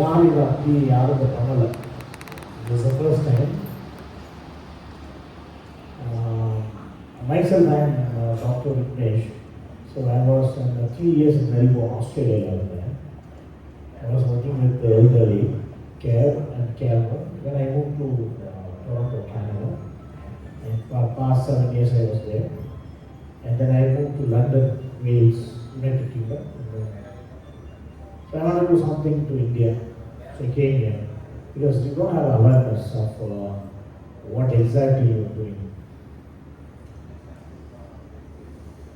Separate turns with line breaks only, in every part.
யாரும் இதை அப்படி யாரும் இதை பண்ணலை. It's the first time. Myself, I am Dr. Vignesh. So I was 3 years in Melbourne, Australia. I was working with the elderly care and care home. Then I moved to Toronto, Canada. And for past 7 years I was there. And then I moved to London, Wales, United Kingdom. So I wanted to do something to India. So I came here because you don't have awareness of what exactly you are doing.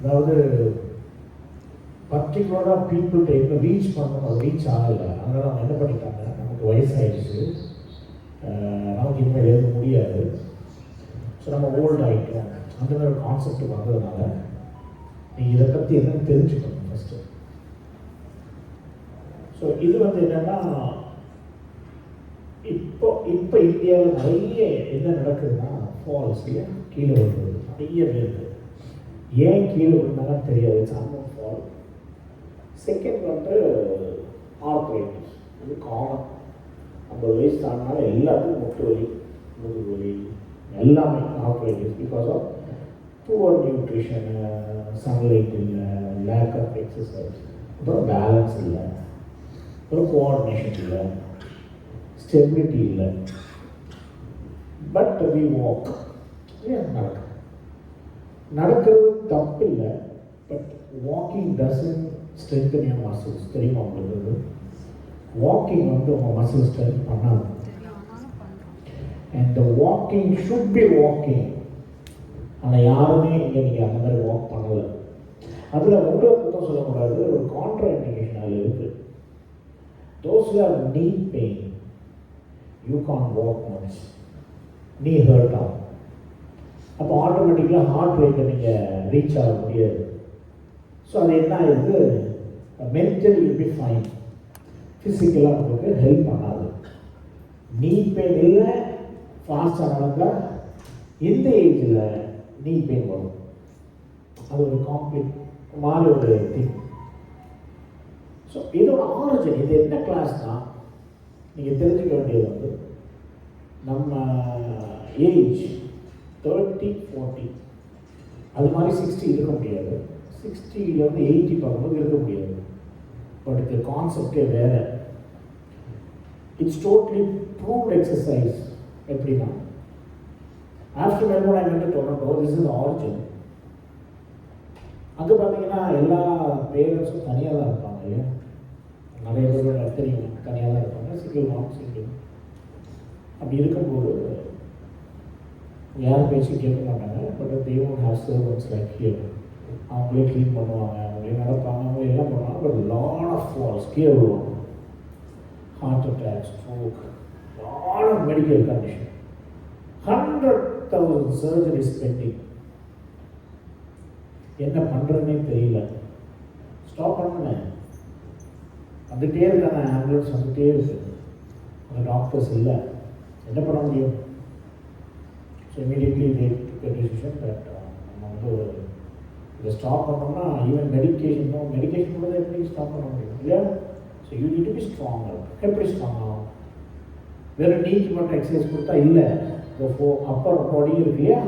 அதாவது பர்டிகுலராக பீப்புள்கிட்ட என்ன reach பண்ணணும், அது reach ஆகலை. அதனால் அவங்க என்ன பண்ணிட்டாங்க, நமக்கு வயசாகிடுச்சு, நமக்கு இனிமேல் எழுத முடியாது, ஸோ நம்ம ஓல்டு ஆகிட்டோம், அந்த மாதிரி ஒரு கான்செப்ட் வந்ததுனால நீங்கள் இதை பற்றி என்னன்னு தெரிஞ்சுக்கணும் ஃபஸ்ட்டு. ஸோ இது என்னென்னா இப்போ இந்தியாவில் நிறைய என்ன நடக்குதுன்னா ஃபால்ஸ், இல்லையா, கீழே விழுறது நிறைய பேருக்கு. ஏன் கீழே விழுந்தாங்கன்னு தெரியாது, சாமம் ஃபால். செகண்ட் ஆர்த்ரைட்டிஸ், இது காமன். 50 வயசு தாண்டினால எல்லாத்துக்கும் முட்டு வலி, முதுகு வலி, எல்லாமே arthritis. Because of poor nutrition, sunlight இல்லை, லேக் ஆஃப் எக்ஸசைஸ், அப்புறம் பேலன்ஸ் இல்லை, அப்புறம் கோஆர்டினேஷன் இல்லை, ஸ்டெபிலிட்டி இல்லை. பட் வி வாக், நடக்கும், நடக்கிறது தப்பு இல்லை. But walking doesn't strengthen your muscles. தெரியுமா உங்களுக்கு? வாக்கிங் உங்கள் மசில் ஸ்ட்ரென்த் பண்ணாது. And the walking should be walking. ஆனால் யாருமே இங்கே நீங்கள் அந்த மாதிரி வாக் பண்ணலை. அதில் உங்களை குத்தம் சொல்லக்கூடாது, ஒரு கான்ட்ரா இண்டிகேஷன் அதில் இருக்குது. Those who have knee pain, you can't walk much, knee hurt ஆகும். அப்போ ஆட்டோமேட்டிக்கலாக ஹார்ட் ரேட்டை நீங்கள் ரீச் ஆக முடியாது. ஸோ அது என்ன ஆயிடுது, மென்டலி வில் பி ஃபைன், ஃபிசிக்கலாக உங்களுக்கு ஹெல்ப் பண்ணாது. நீ பெயின் இல்லை, ஃபாஸ்டாக நடந்தால் இந்த ஏஜில் நீ பெயின் வரும். அது ஒரு காம்ப்ளிக் மாதிரி ஒரு திங். ஸோ இதோட ஆரிஜின், இது என்ன கிளாஸ்னால் நீங்கள் தெரிஞ்சுக்க வேண்டியது நம்ம ஏஜ் 30, 40, அது மாதிரி 60 இருக்க முடியாது. 60 80 பார்க்கும்போது இருக்க முடியாது. பட் இந்த கான்செப்டே வேறு. It's totally proved exercise. எப்படின்னா, after Melbourne I went to Toronto, this is origin. அங்கே பார்த்தீங்கன்னா எல்லா பேரண்ட்ஸும் தனியாக தான் இருப்பாங்க, இல்லையா? நிறைய பேர் தெரியும், தனியாக தான் இருப்பாங்க, சிங்கிள் மாம், சிங்கிள். அப்படி இருக்கும்போது யாரும் பேச்சு கேட்க மாட்டாங்க. But they don't have servants like here. அவங்களே க்ளீன் பண்ணுவாங்க, அவங்களே நடப்பாங்க, அவங்களே எல்லாம் பண்ணுவாங்க. பட் லாட் ஆஃப் ஃபால்ஸ், கீழே விழுவாங்க. Heart attack, stroke, lot of medical condition, 100,000 surgeries pending. என்ன பண்ணுறதுனே தெரியல. ஸ்டாப் பண்ணுனேன், வந்துகிட்டே இருக்காங்க, ஆம்புலன்ஸ் வந்துகிட்டே இருக்கு, அந்த டாக்டர்ஸ் இல்லை, என்ன பண்ண முடியும்? So immediately they took a decision that நம்ம இதை ஸ்டாப் பண்ணோம்னா ஈவன் மெடிக்கேஷன் கூட எப்படி ஸ்டாப் பண்ண முடியும், இல்லையா? So you need to be stronger. எப்படி ஸ்ட்ராங் ஆகும்? வெறும் நீக்கி மட்டும் எக்ஸசைஸ் கொடுத்தா இல்லை. அப்பர் பாடி இருக்கு, இல்லையா?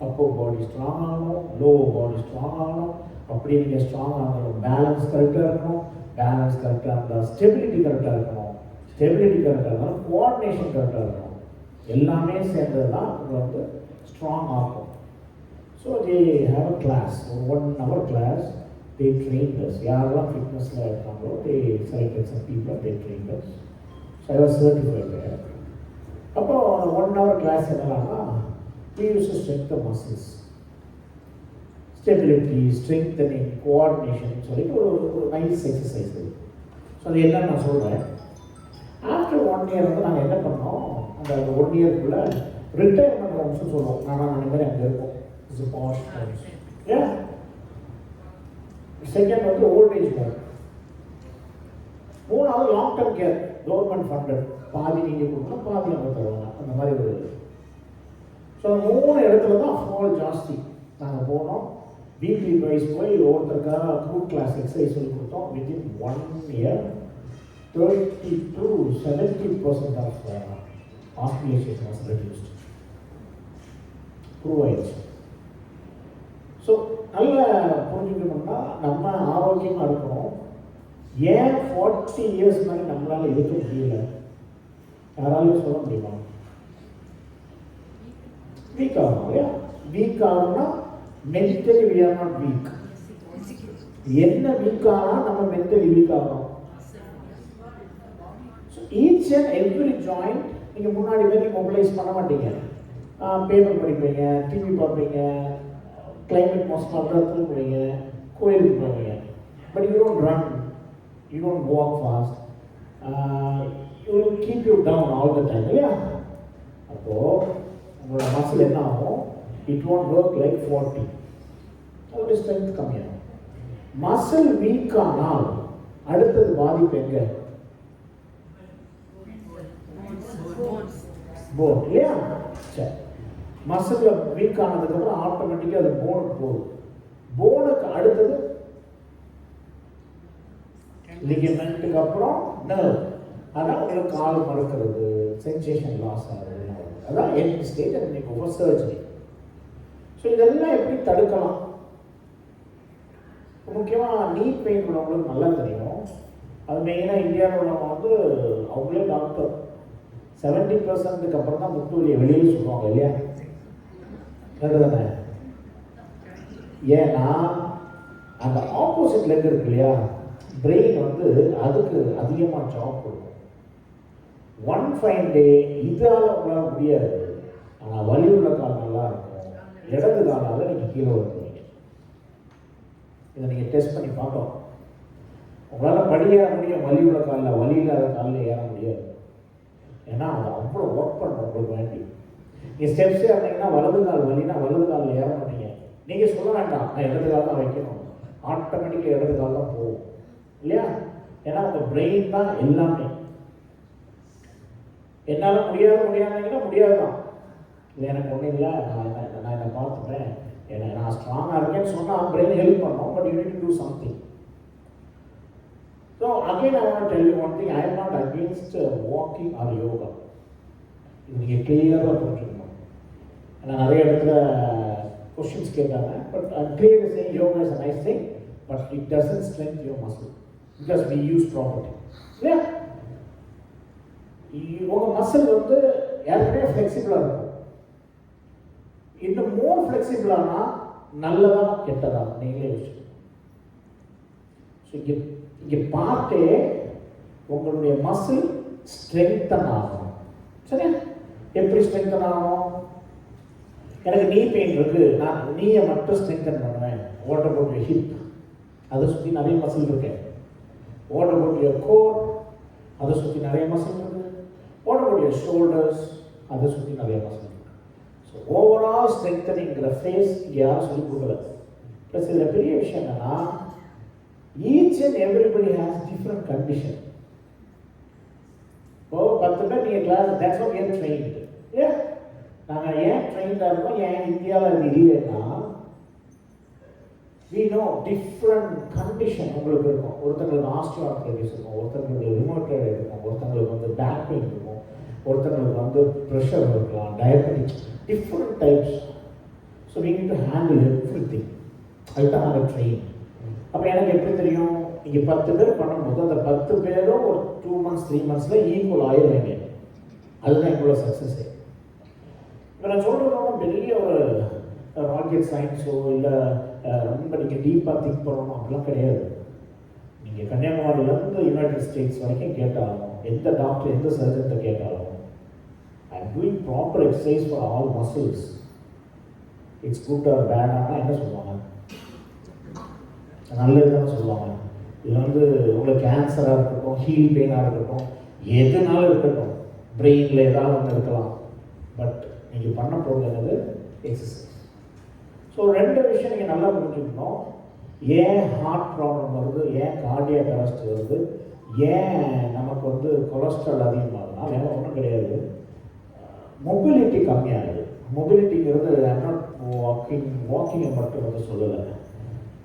அப்பர் பாடி ஸ்ட்ராங் ஆகணும், லோவர் பாடி ஸ்ட்ராங் ஆகணும். அப்படி நீங்கள் ஸ்ட்ராங் ஆகணும், பேலன்ஸ் கரெக்டாக இருக்கணும். பேலன்ஸ் கரெக்டாக இருந்தால் ஸ்டெபிலிட்டி கரெக்டாக இருக்கணும். ஸ்டெபிலிட்டி கரெக்டாக இருந்தாலும் கோஆர்டினேஷன் கரெக்டாக இருக்கணும். எல்லாமே சேர்ந்தது தான் உங்களுக்கு ஸ்ட்ராங் ஆகும். So they have a class, ஒரு 1 hour class. They train us. யாரெல்லாம் ஃபிட்னஸில் இருக்காங்களோ they selected some people, they train us. So I was certified there. அப்போ 1 hour கிளாஸ் என்னன்னா, we used to strengthen the muscles, stability, strengthening, coordination சொல்லிட்டு ஒரு nice exercise. So அது என்னன்னு நான் சொல்கிறேன். ஆஃப்டர் 1 year நாங்கள் என்ன பண்ணோம், அந்த 1 yearக்குள்ளே ரிட்டையர்மெண்ட் ஹோம்ஸ்னு சொல்லுவோம். நான் மாதிரி அங்கே இருக்கோம். It's posh homes. ஏன் செகண்ட் ஓல்ட் ஏஜ் ஹோம். 3வது long term care, government funded. பாதி நீங்கள் கொடுக்கணும், பாதி அவங்க தருவாங்க, அந்த மாதிரி ஒரு. ஸோ 3 இடத்துல தான் ஃபால் ஜாஸ்தி. நாங்கள் போனோம், வீக்லி வைஸ் போய் ஒவ்வொருத்தருக்காக குரூப் கிளாஸ் எக்ஸசைஸ் சொல்லி கொடுத்தோம். Within 1 year 30 to 70% of hospitalization was reduced. Prove ஆயிடுச்சு. ஸோ நல்ல புரிஞ்சுக்கணும்னா நம்ம ஆரோக்கியமாக இருக்கணும். ஏன் 40 years மாதிரி நம்மளால இருக்க முடியல? யாராலையும் சொல்ல முடியுமா? வீக் ஆகணும் இல்லையா? வீக் ஆகணும்னா mentally we are not weak. என்ன வீக் ஆனால் நம்ம மென்டலி வீக் ஆகணும். So each and every joint நீங்கள் முன்னாடி மாதிரி மொபிலைஸ் பண்ண மாட்டீங்க. பேப்பர் படிப்பீங்க, டிவி பார்ப்பீங்க, கிளைமேட் மோசமாக இருந்தால் தூங்குவீங்க, கோயிலுக்கு போவீங்க. But you don't run, you don't walk fast, you will keep you down all the time இல்லையா? அப்போது உங்களோட மசில் என்ன ஆகும்? It won't work like 40. அதோடைய ஸ்ட்ரென்த் கம்மியாகும். மசில் வீக் ஆனால் அடுத்தது பாதிப்பு எங்க? போன் இல்லையா? சரி, மசில் வீக் ஆனதுக்கு அப்புறம் ஆட்டோமேட்டிக்காக அது போனுக்கு போகுது. போனுக்கு அடுத்தது லிகமெண்ட்டுக்கு அப்புறம் நர்வ். அதான் உங்களுக்கு கால் மறுக்கிறது, சென்சேஷன் லாஸ் ஆகுது. அதான் எண்ட் ஸ்டேஜ். அது நீங்கள் ஓவர் சர்ஜரி. ஸோ இதெல்லாம் எப்படி தடுக்கலாம்? முக்கியமாக நீ பெயின் உள்ளவங்களுக்கு நல்லா தெரியும். அது மெயினாக இந்தியாவில் உள்ளவங்க வந்து அவங்களே டாக்டர் 70% அப்புறம் தான் முட்டு வலியை வெளியே சொல்லுவாங்க இல்லையா? தானே? ஏன்னா அந்த ஆப்போசிட் லெக் இருக்கு இல்லையா, பிரெயின் வந்து அதுக்கு அதிகமாக ஜாப் கொடுக்கும். ஒன் ஃபைன் டே இதால் உங்களால் முடியாது, ஆனால் வலி உள்ள கால் நல்லா இருக்கும், இடது காலால் நீங்கள் கீழே வந்துடுவீங்க. இதை நீங்கள் டெஸ்ட் பண்ணி பார்க்கலாம். உங்களால் படியேற முடியும், வலி உள்ள காலில், வலி இல்லாத காலில் ஏற முடியாது. ஏன்னா அது அவ்வளோ ஒர்க் பண்ணணும் உங்களுக்கு வேண்டி. நீங்கள் ஸ்டெப்ஸே இருந்தீங்கன்னா வலது கால் வலினா வலது காலில் ஏற மாட்டீங்க. நீங்கள் சொல்ல வேண்டாம், நான் இடது கால் தான் வைக்கணும், ஆட்டோமேட்டிக்காக இடது கால் தான் போகும் இல்லையா? ஏன்னா உங்கள் பிரெயின் தான் எல்லாமே. என்னால் முடியாதுங்கன்னா முடியாது தான். இல்லை எனக்கு ஒன்றும் இல்லை, நான் என்னை பார்த்துப்பேன், நான் ஸ்ட்ராங்காக இருக்கேன்னு சொன்னால் பிரெயின் ஹெல்ப் பண்ணோம். But you need to do something. So again, I want to tell you one thing. I am not against walking or yoga. இது நீங்கள் கிளியராக புரிஞ்சுக்கணும். நான் நிறைய இடத்துல கொஸ்டின்ஸ் கேட்டாங்க. But I'm clear to say yoga is a nice thing, but it doesn't strengthen your muscle because we use properly. இல்லையா? உங்கள் மசில் வந்து ஏற்கனவே ஃப்ளெக்சிபிளாக இருக்கும். இந்த மோர் ஃப்ளெக்சிபிளானா நல்லதா கெட்டதா நீங்களே யோசிச்சு. ஸோ இங்கே பார்த்தே உங்களுடைய மசில் ஸ்ட்ரெங்தன் ஆகும். சரியா? எப்படி ஸ்ட்ரெங்தன் ஆகும்? எனக்கு நீ பெயின் இருக்குது, நான் நீயை மட்டும் ஸ்ட்ரெங்தன் பண்ணுவேன். What about your hip? அதை சுற்றி நிறைய மசில் இருக்கு. What about your core? அதை சுற்றி நிறைய மசில் இருக்கு. What about your shoulders? அதை சுற்றி நிறைய மசில் இருக்கு. ஸோ ஓவரால் ஸ்ட்ரெங்தனிங்கிற ஃபேஸ் யாரும் சொல்லி கொடுக்கல. ப்ளஸ் இதில் பெரிய விஷயம் என்னன்னா, each and everybody has different condition. இப்போ 10 பேர் நீங்கள் class, that's what we are trained. Yeah, நாங்கள் ஏன் ட்ரெயின்டாக இருக்கோம், ஏன் இந்தியாவில் அது இல்லைன்னா, we know different condition உங்களுக்கு இருக்கும். ஒருத்தங்களுக்கு ஆஸ்டியோஆர்த்ரைட்டிஸ் இருக்கும், ஒருத்தங்களுக்கு ரிமோட்டட் இருக்கும், ஒருத்தங்களுக்கு வந்து பேக் பெயின் இருக்கும், ஒருத்தங்களுக்கு வந்து ப்ரெஷர் இருக்கலாம், diabetics, different types. So we need to handle everything. அதுதான் நாங்கள் ட்ரெயின். அப்போ எனக்கு எப்படி தெரியும்? நீங்கள் 10 பேர் பண்ணும்போது அந்த 10 பேரும் ஒரு 2 months 3 monthsல ஈக்குவல் ஆயிடுவீங்க. அதுதான் எங்களோட சக்ஸஸே. இப்போ நான் சொல்கிறதுனால பெரிய ஒரு ராக்கெட் சயின்ஸோ இல்லை ரொம்ப நீங்கள் டீப்பாக திங்க் பண்ணணும் அப்படிலாம் கிடையாது. நீங்கள் கன்னியாகுமரியிலேருந்து யுனைடெட் ஸ்டேட்ஸ் வரைக்கும் கேட்டாலும், எந்த டாக்டர் எந்த சர்ஜன்கிட்ட கேட்டாலும், I am doing proper exercise for all muscles, it's good or bad ஆனால் என்ன சொல்லுவாங்க? நல்லதுன்னு சொல்லுவாங்க. இது வந்து உங்களுக்கு கேன்சராக இருக்கட்டும், ஹீல் பெயினாக இருக்கட்டும், எதுனாலும் இருக்கட்டும், பிரெயினில் ஏதாவது ஒன்று இருக்கலாம். பட் நீங்கள் பண்ண போகிறது எக்ஸசைஸ். ஸோ 2 விஷயம் நீங்கள் நல்லா புரிஞ்சுக்கணும். ஏன் ஹார்ட் ப்ராப்ளம் வருது, ஏன் கார்டியாக் அரெஸ்ட் வருது, ஏன் நமக்கு வந்து கொலஸ்ட்ரால் அதிகமாகுதுன்னா வேறு ஒன்றும் கிடையாது. மொபிலிட்டி கம்மியாகுது. மொபிலிட்டிங்கிறது ஐம் நாட் வாக்கிங்கை மட்டும் வந்து சொல்லலை.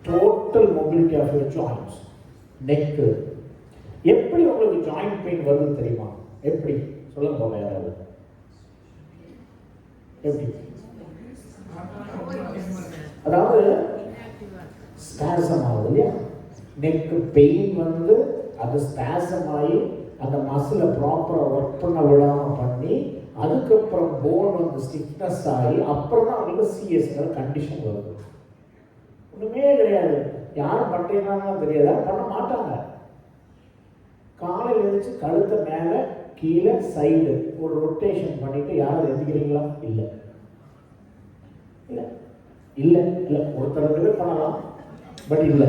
Total mobility of your joints, neck, எப்படி உங்களுக்கு ஜாயிண்ட் பெயின் வருது தெரியுமா? எப்படி சொல்லுங்க போல யாராவது? எப்படி? அதாவது ஸ்பாசம் ஆகுது இல்லையா? நெக் பெயின் வந்து அது ஸ்பாசம் ஆகி அந்த மசிலை ப்ராப்பராக ஒர்க் பண்ண விடாமல் பண்ணி அதுக்கப்புறம் போன் வந்து ஸ்டிஃப்னஸ் ஆகி அப்புறம் தான் அவங்களுக்கு சிஎஸ்ங்கிற கண்டிஷன் வருது. ஒன்றுமே கிடையாது. யாரும் பண்ணுறாங்கன்னு தெரியாது, பண்ண மாட்டாங்க. காலையில் எழுந்துச்சு கழுத்தை மேலே கீழே சைடு ஒரு ரொட்டேஷன் பண்ணிட்டு யாரும் எந்திக்கிறீங்களா? இல்லை இல்லை இல்லை இல்லை. ஒருத்தர் பண்ணலாம், பட் இல்லை,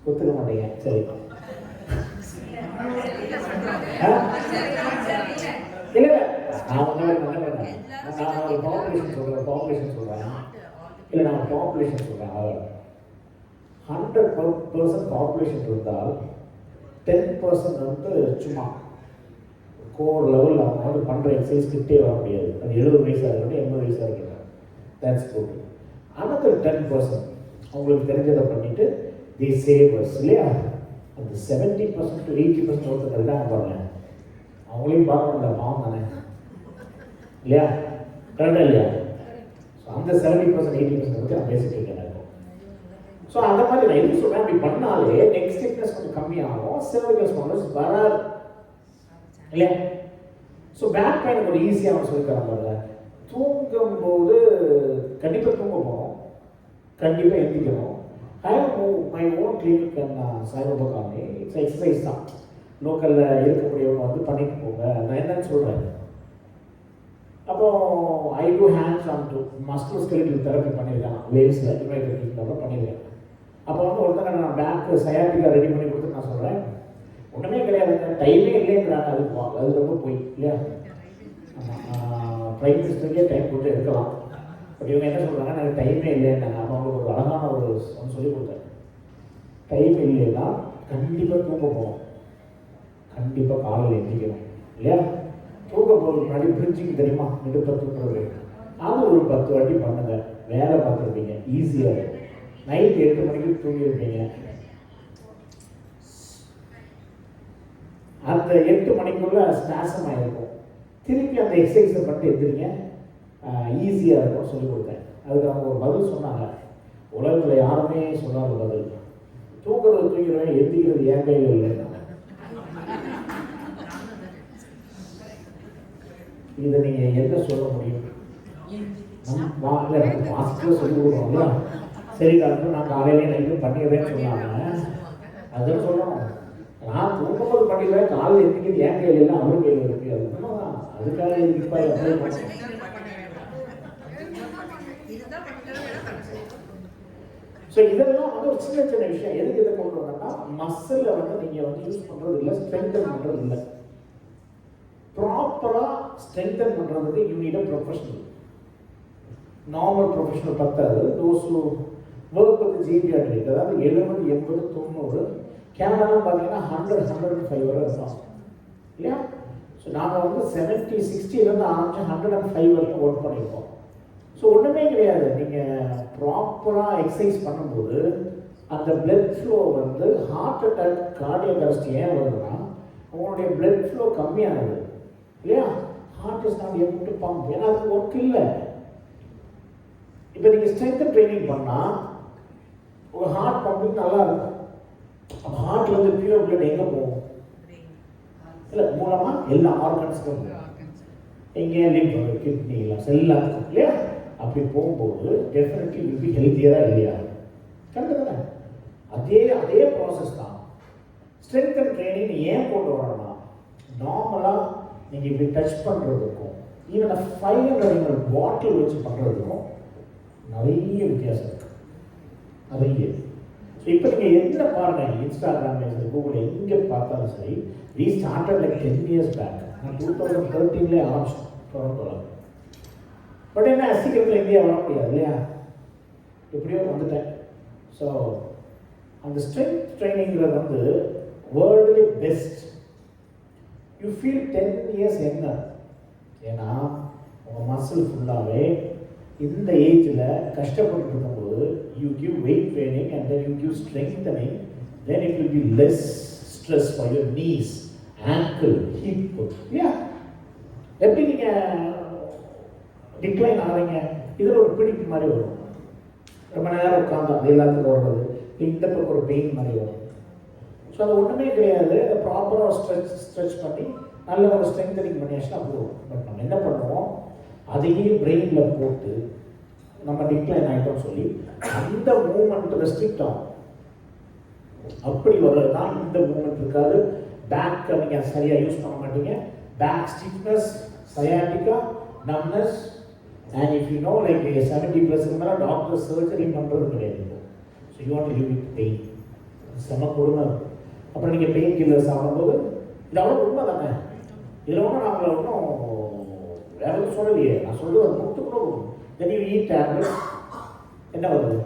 ஒத்துக்க மாட்டீங்க. சரி, இல்லை நான் ஒரு பாப்புலேஷன் சொல்கிறேன். இல்லை நான் பாப்புலேஷன் சொல்கிறேன். 100% பாப்புலேஷன் இருந்தால் 10% வந்து சும்மா கோர் லெவலில் அவங்க வந்து பண்ணுற எக்ஸசைஸ் கிட்டே வர முடியாது. அது 70 வயசாக இருக்கட்டும், 80 வயசாக இருக்கட்டும், தேட்ஸ் குட். ஆனால் 10% அவங்களுக்கு தெரிஞ்சதை பண்ணிவிட்டு தி சேவர்ஸ் இல்லையா? அந்த 70% to 80% ஒருத்தர் தான் பாருங்க, அவங்களையும் பார்க்கணும்ல, பாவம் தானே இல்லையா? கரெக்டாக இல்லையா? ஸோ அந்த 70% 80% பற்றி நான் பேசிட்டு இருக்கேன். ஸோ அந்த மாதிரி நான் எதுவும் சொல்கிறேன், அப்படி பண்ணாலே நெக் ஸ்டிஃப்னஸ் கொஞ்சம் கம்மியாகும், cervical smallness வராது இல்லையா? ஸோ பேக் பெயின் ஒரு ஈஸியாக அவன் சொல்லித்தரான் பாருங்க. தூங்கும்போது கண்டிப்பாக தூங்க போகணும், கண்டிப்பாக எந்திக்கணும். I have my own clinic Saibaba Colony. It's exercise தான், லோக்கலில் இருக்கக்கூடியவங்க வந்து பண்ணிட்டு போங்க. நான் என்னன்னு சொல்கிறேன். அப்போ I do hands on to musculoskeletal therapy பண்ணியிருக்கேன் வேல்ஸில், யுனைடெட் கிங்டமில் பண்ணியிருக்கேன். அப்போ வந்து ஒருத்தங்க நான் பேக் சயாட்டிக்கா ரெடி பண்ணி கொடுத்து நான் சொல்கிறேன், ஒன்றுமே கிடையாதுங்க, டைமே இல்லைங்கிறாங்க. அது ரொம்ப போய் இல்லையா? பிரைம் மினிஸ்டருக்கே டைம் கொடுத்து எடுக்கலாம். பட் இவங்க என்ன சொல்கிறாங்க, எனக்கு டைமே இல்லைன்னாங்க. அப்போ அவங்களுக்கு ஒரு அழகான ஒரு சொல்லி கொடுத்தேன். டைம் இல்லைன்னா கண்டிப்பாக தூங்க போவோம், கண்டிப்பாக காலையில் எந்திக்கணும் இல்லையா? தூங்க போகிறது முன்னாடி பிரிட்ஜிங் தெரியுமா, நெடுப்பை தூக்குறது, அது ஒரு 10 வாட்டி பண்ணுங்க. வேலை பார்த்துருப்பீங்க, ஈஸியாக இருக்கும். நைட் 8 மணிக்கு தூங்கியிருப்பீங்க, அந்த 8 மணிக்குள்ளே ஸ்பாசம் ஆகிருக்கும். திருப்பி அந்த எக்ஸசைஸை பண்ணிட்டு எந்திரிங்க, ஈஸியாக இருக்கும். சொல்லிக் கொடுத்தேன். அதுக்கு அவங்க ஒரு பதில் சொன்னாங்க, உலகத்தில் யாருமே சொல்லாத பதில். தூங்குறது தூங்கிடுவேன், எந்திக்கிறது ஏன் கையில் இல்லைன்னா. இதை நீங்கள் என்ன சொல்ல முடியும்? மாஸ்டர் சொல்லி கொடுக்கணும் இல்லையா? சரி டாக்டர், நான் காலையிலே நைட்டும் பண்ணிடுறேன்னு சொன்னாங்க. அதுதான் சொல்லணும். நான் தூங்கும்போது பண்ணிடுவேன், காலையில் எந்திக்கிறது ஏன் கையில் இல்லை, அவரு கையில் இருக்கு. அது உண்மைதான். அதுக்காக இப்போ அப்ளை பண்ணணும். ஸோ இதெல்லாம் வந்து ஒரு சின்ன சின்ன விஷயம். எதுக்கு இதை கொண்டு வந்தோம்னா, மசிலை வந்து நீங்கள் வந்து யூஸ் பண்ணுறது இல்லை, ஸ்ட்ரென்தன் பண்ணுறது இல்லை. ப்ராப்பராக ஸ்ட்ரென்தன் பண்ணுறதுக்கு you need a professional. Normal professional பத்தாது. Those who work with geriatric, அதாவது 70, 80, 90, கேனடாலாம் பார்த்தீங்கன்னா 100, 105 வரை இருக்கும் இல்லையா? ஸோ நாங்கள் வந்து 70, 60 ஆரம்பிச்சு 105 வரைக்கும் ஒர்க் பண்ணியிருக்கோம். ஸோ ஒன்றுமே கிடையாது. நீங்கள் ப்ராப்பராக எக்ஸசைஸ் பண்ணும்போது அந்த பிளட் ஃப்ளோ வந்து ஹார்ட் அட்டாக், கார்டியக் அரெஸ்ட் ஏன் வருதுன்னா, உங்களுடைய பிளட் ஃப்ளோ கம்மியாகுது இல்லையா? Heart is not able to pump, ஏன்னா அது ஒர்க் இல்லை. இப்போ நீங்கள் ஸ்ட்ரென்த் ட்ரைனிங் பண்ணால் உங்கள் ஹார்ட் பம்பிங் நல்லா இருக்கும். அப்போ ஹார்ட்ல வந்து பியூர் பிளட் எங்கே போகும்? இல்லை, மூலமாக எல்லா ஆர்கன்ஸுக்கும் எங்கே லிவர், கிட்னி எல்லாம் இல்லையா? அப்படி போகும்போது டெஃபினெட்லி வில் பி ஹெல்த்தியராக இல்லையா? கரெக்டு தானே? அதே ப்ராசஸ் தான். ஸ்ட்ரென்த் அண்ட் ட்ரைனிங் ஏன் கொண்டு வரணும்னா, நார்மலாக நீங்கள் இப்படி டச் பண்ணுறதுக்கும் ஈவன் 500 ml பாட்டில் வச்சு பண்ணுறதுக்கும் நிறைய வித்தியாசம் இருக்குது, நிறைய. ஸோ இப்போ நீங்கள் என்ன பாருங்கள், இன்ஸ்டாகிராமில் சரி, கூகுளில் எங்கே பார்த்தாலும் சரி, we started like 10 years back. நான் 2013 ஆரம்பிச்சோம் டொரண்டோவில். பட் என்ன, சீக்கிரத்தில் இந்தியா வர முடியாது இல்லையா? எப்படியோ வந்துட்டேன். ஸோ அந்த ஸ்ட்ரென்த் ட்ரைனிங்கிறது வந்து வேர்ல்டுலே best. You feel 10 years younger. ஏன்னா உங்கள் மசில் ஃபுல்லாகவே இந்த ஏஜில் கஷ்டப்பட்டு இருக்கும்போது you give weight training and then you give strengthening, then it will be less stress for your knees, ankle, hip. இல்லையா? எப்படி நீங்கள் டிக்ளைன் ஆகிறீங்க? இதில் ஒரு பிடிப்பு மாதிரி வரும். ரொம்ப நேரம் உட்காந்து அது எல்லாத்துக்கும் வர்றது, இந்த பக்கம் ஒரு பெயின் மாதிரி வரும். ஸோ அது ஒன்றுமே கிடையாது. அதை ப்ராப்பராக ஸ்ட்ரெச் பண்ணி நல்ல ஒரு ஸ்ட்ரெங்தனிங் பண்ணியாச்சுன்னா போதும். பட் நம்ம என்ன பண்ணுவோம், அதையே பிரெயினில் போட்டு நம்ம டிக்ளைன் ஆகிட்டோம் சொல்லி அந்த மூமெண்ட் ரெஸ்ட்ரிக்ட் ஆகும். அப்படி வர்றது தான் இந்த மூமெண்ட் இருக்காது. பேக்கை நீங்கள் சரியாக யூஸ் பண்ண மாட்டீங்க. Back stiffness, sciatica, numbness. And if you know like 70+ மேலே டாக்டர் சர்ஜரி பண்ணுறது கிடையாது. So you want to live with pain. செம கொடுமை இருக்கும். அப்புறம் நீங்கள் பெயின் கில்லர் சாப்பிடும்போது இது அவ்வளோ உண்மை தானே. இதில் ஒன்றும் நாங்கள் ஒன்றும் வேற எதுவும் சொல்லலையே. நான் சொல்கிறது அது முட்டுக்கூட வரும். தென் யூ ஈட் டேப்லெட், என்ன வருது?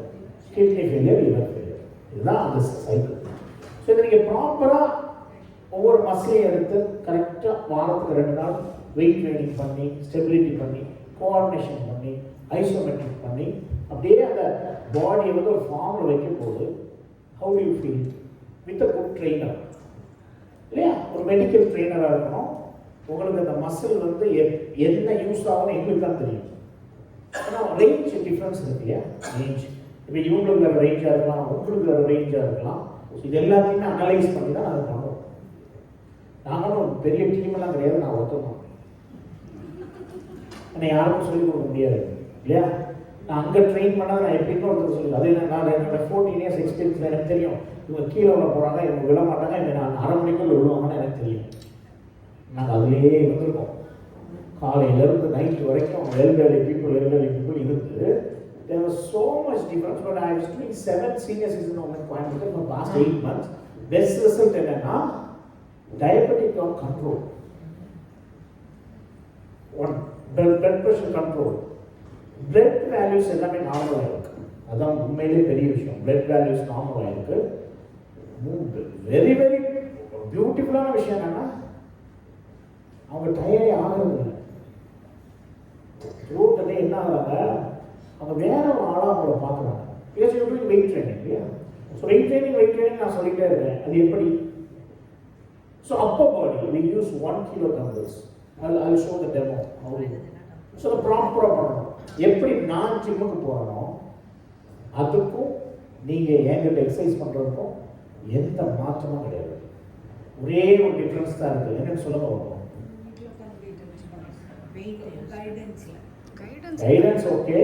Kidney failure, liver failure. இதுதான் அந்த சைக்கிள். ஸோ இதை நீங்கள் ப்ராப்பராக ஒவ்வொரு மசிலையும் எடுத்து கரெக்டாக வாரத்துக்கு 2 நாள் வெயிட் ட்ரைனிங் பண்ணி, ஸ்டெபிலிட்டி பண்ணி, கோஆர்டினேஷன் பண்ணி, ஐசோமெட்ரிக் பண்ணி, அப்படியே அந்த பாடியை வந்து ஒரு ஃபார்மில் வைக்கும் போது how to you feel with a good trainer? இல்லையா? ஒரு மெடிக்கல் ட்ரெயினராக இருக்கணும். உங்களுக்கு அந்த மசில் வந்து என்ன யூஸ் ஆகும்னு எங்களுக்கு தான் தெரியும். ஆனால் ரேஞ்ச் டிஃப்ரென்ஸ் இருக்கு இல்லையா? ரேஞ்ச் இப்போ இவங்களுக்கு வேறு ரேஞ்சாக இருக்கலாம், உங்களுக்கு வேறு ரேஞ்சாக இருக்கலாம். இது எல்லாத்தையுமே அனலைஸ் பண்ணி தான் நாங்கள் பண்ணுவோம். நாங்களும் பெரிய டீமெல்லாம் கிடையாது, நான் ஒருத்தோம். என்னை யாருக்கும் சொல்லிக் கொடுக்க முடியாது இல்லையா? நான் அங்கே ட்ரெயின் பண்ணால் நான் எப்படின்னு ஒருத்தர் சொல்லுவேன். அது நான் என்னோட 14 இயர்ஸ் எக்ஸ்பீரியன்ஸில் எனக்கு தெரியும். இவங்க கீழே விட போகிறாங்க, இவங்க விட மாட்டாங்க, இவங்க நான் 1/2 மணிக்குள்ள விழுவாங்கன்னு எனக்கு தெரியும். நாங்கள் அதுலேயே இருந்திருக்கோம். காலையிலேருந்து நைட்டு வரைக்கும் elderly people இருந்து. There was so much difference. But I was doing 7 senior citizen women Coimbatore for past 8 months. Best result என்னன்னா diabetic on control. One, blood pressure control. Blood values எல்லாமே நார்மலாக இருக்கு. அதான் உண்மையிலே பெரிய விஷயம். blood values நார்மலாக இருக்கு. வெரி வெரி பியூட்டிஃபுல்லான விஷயம் என்னன்னா அவங்க டயர்டே ஆகிறது இல்லை. ரோட்டில் என்ன ஆகுறாங்க, அவங்க வேற ஒரு ஆளாக அவங்கள பார்க்குறாங்க. வெயிட் ட்ரைனிங் இல்லையா? ஸோ வெயிட் ட்ரைனிங் நான் சொல்லிட்டே இருக்கேன். அது எப்படி? So Appar body we use 1 kilo dumbbells. I'll show the demo. So அதை ப்ராப்பராக பண்ணணும். எப்படி நான் ஜிம்முக்கு போகிறனோ அதுக்கும் நீங்கள் என்கிட்ட எக்ஸசைஸ் பண்ணுறதுக்கும் எந்த மாற்றமும் கிடையாது. ஒரே ஒரு டிஃப்ரென்ஸ் தான் இருக்குது. என்னன்னு சொல்ல போகிறோம்? கைடன்ஸ் ஓகே,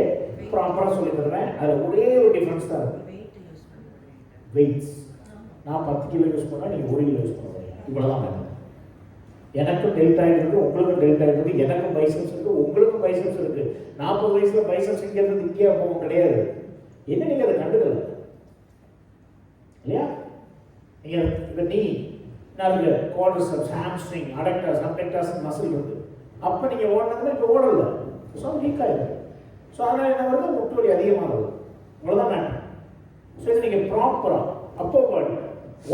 ப்ராப்பராக சொல்லி தருவேன். அதில் ஒரே ஒரு டிஃப்ரென்ஸ் தான் இருக்குது. வெயிட்ஸ். நான் 10 கிலோ யூஸ் பண்ணால் நீங்கள் 1 கிலோ யூஸ் பண்ணுறீங்க. இவ்வளோதான் வேணும். எனக்கும் டெல்டாய்டு இருக்குது, உங்களுக்கும் டெல்டாய்டு இருக்குது, எனக்கும் பைசப்ஸ் இருக்குது, உங்களுக்கும் பைசப்ஸ் இருக்குது. 40 வயசில் பைசப்ஸ் இங்கிறது இந்தியா போகும் கிடையாது. என்ன நீங்கள் அதை கண்டுக்கல இல்லையா? நீங்கள் இப்போ நீ நல்ல குவாட்ரிசெப்ஸ், ஹாம்ஸ்ட்ரிங், அடக்டர்ஸ், அப்டக்டர்ஸ் மசில் இருக்குது. அப்போ நீங்கள் ஓடினதுன்னா இப்போ ஓடலை. ஸோ வீக்காக இருக்குது. ஸோ அதனால் என்ன வருது? முட்டு வலி அதிகமாகுது. இவ்வளோதான் மேட்டர். ஸோ இது நீங்கள் ப்ராப்பராக அப்பர் பாடி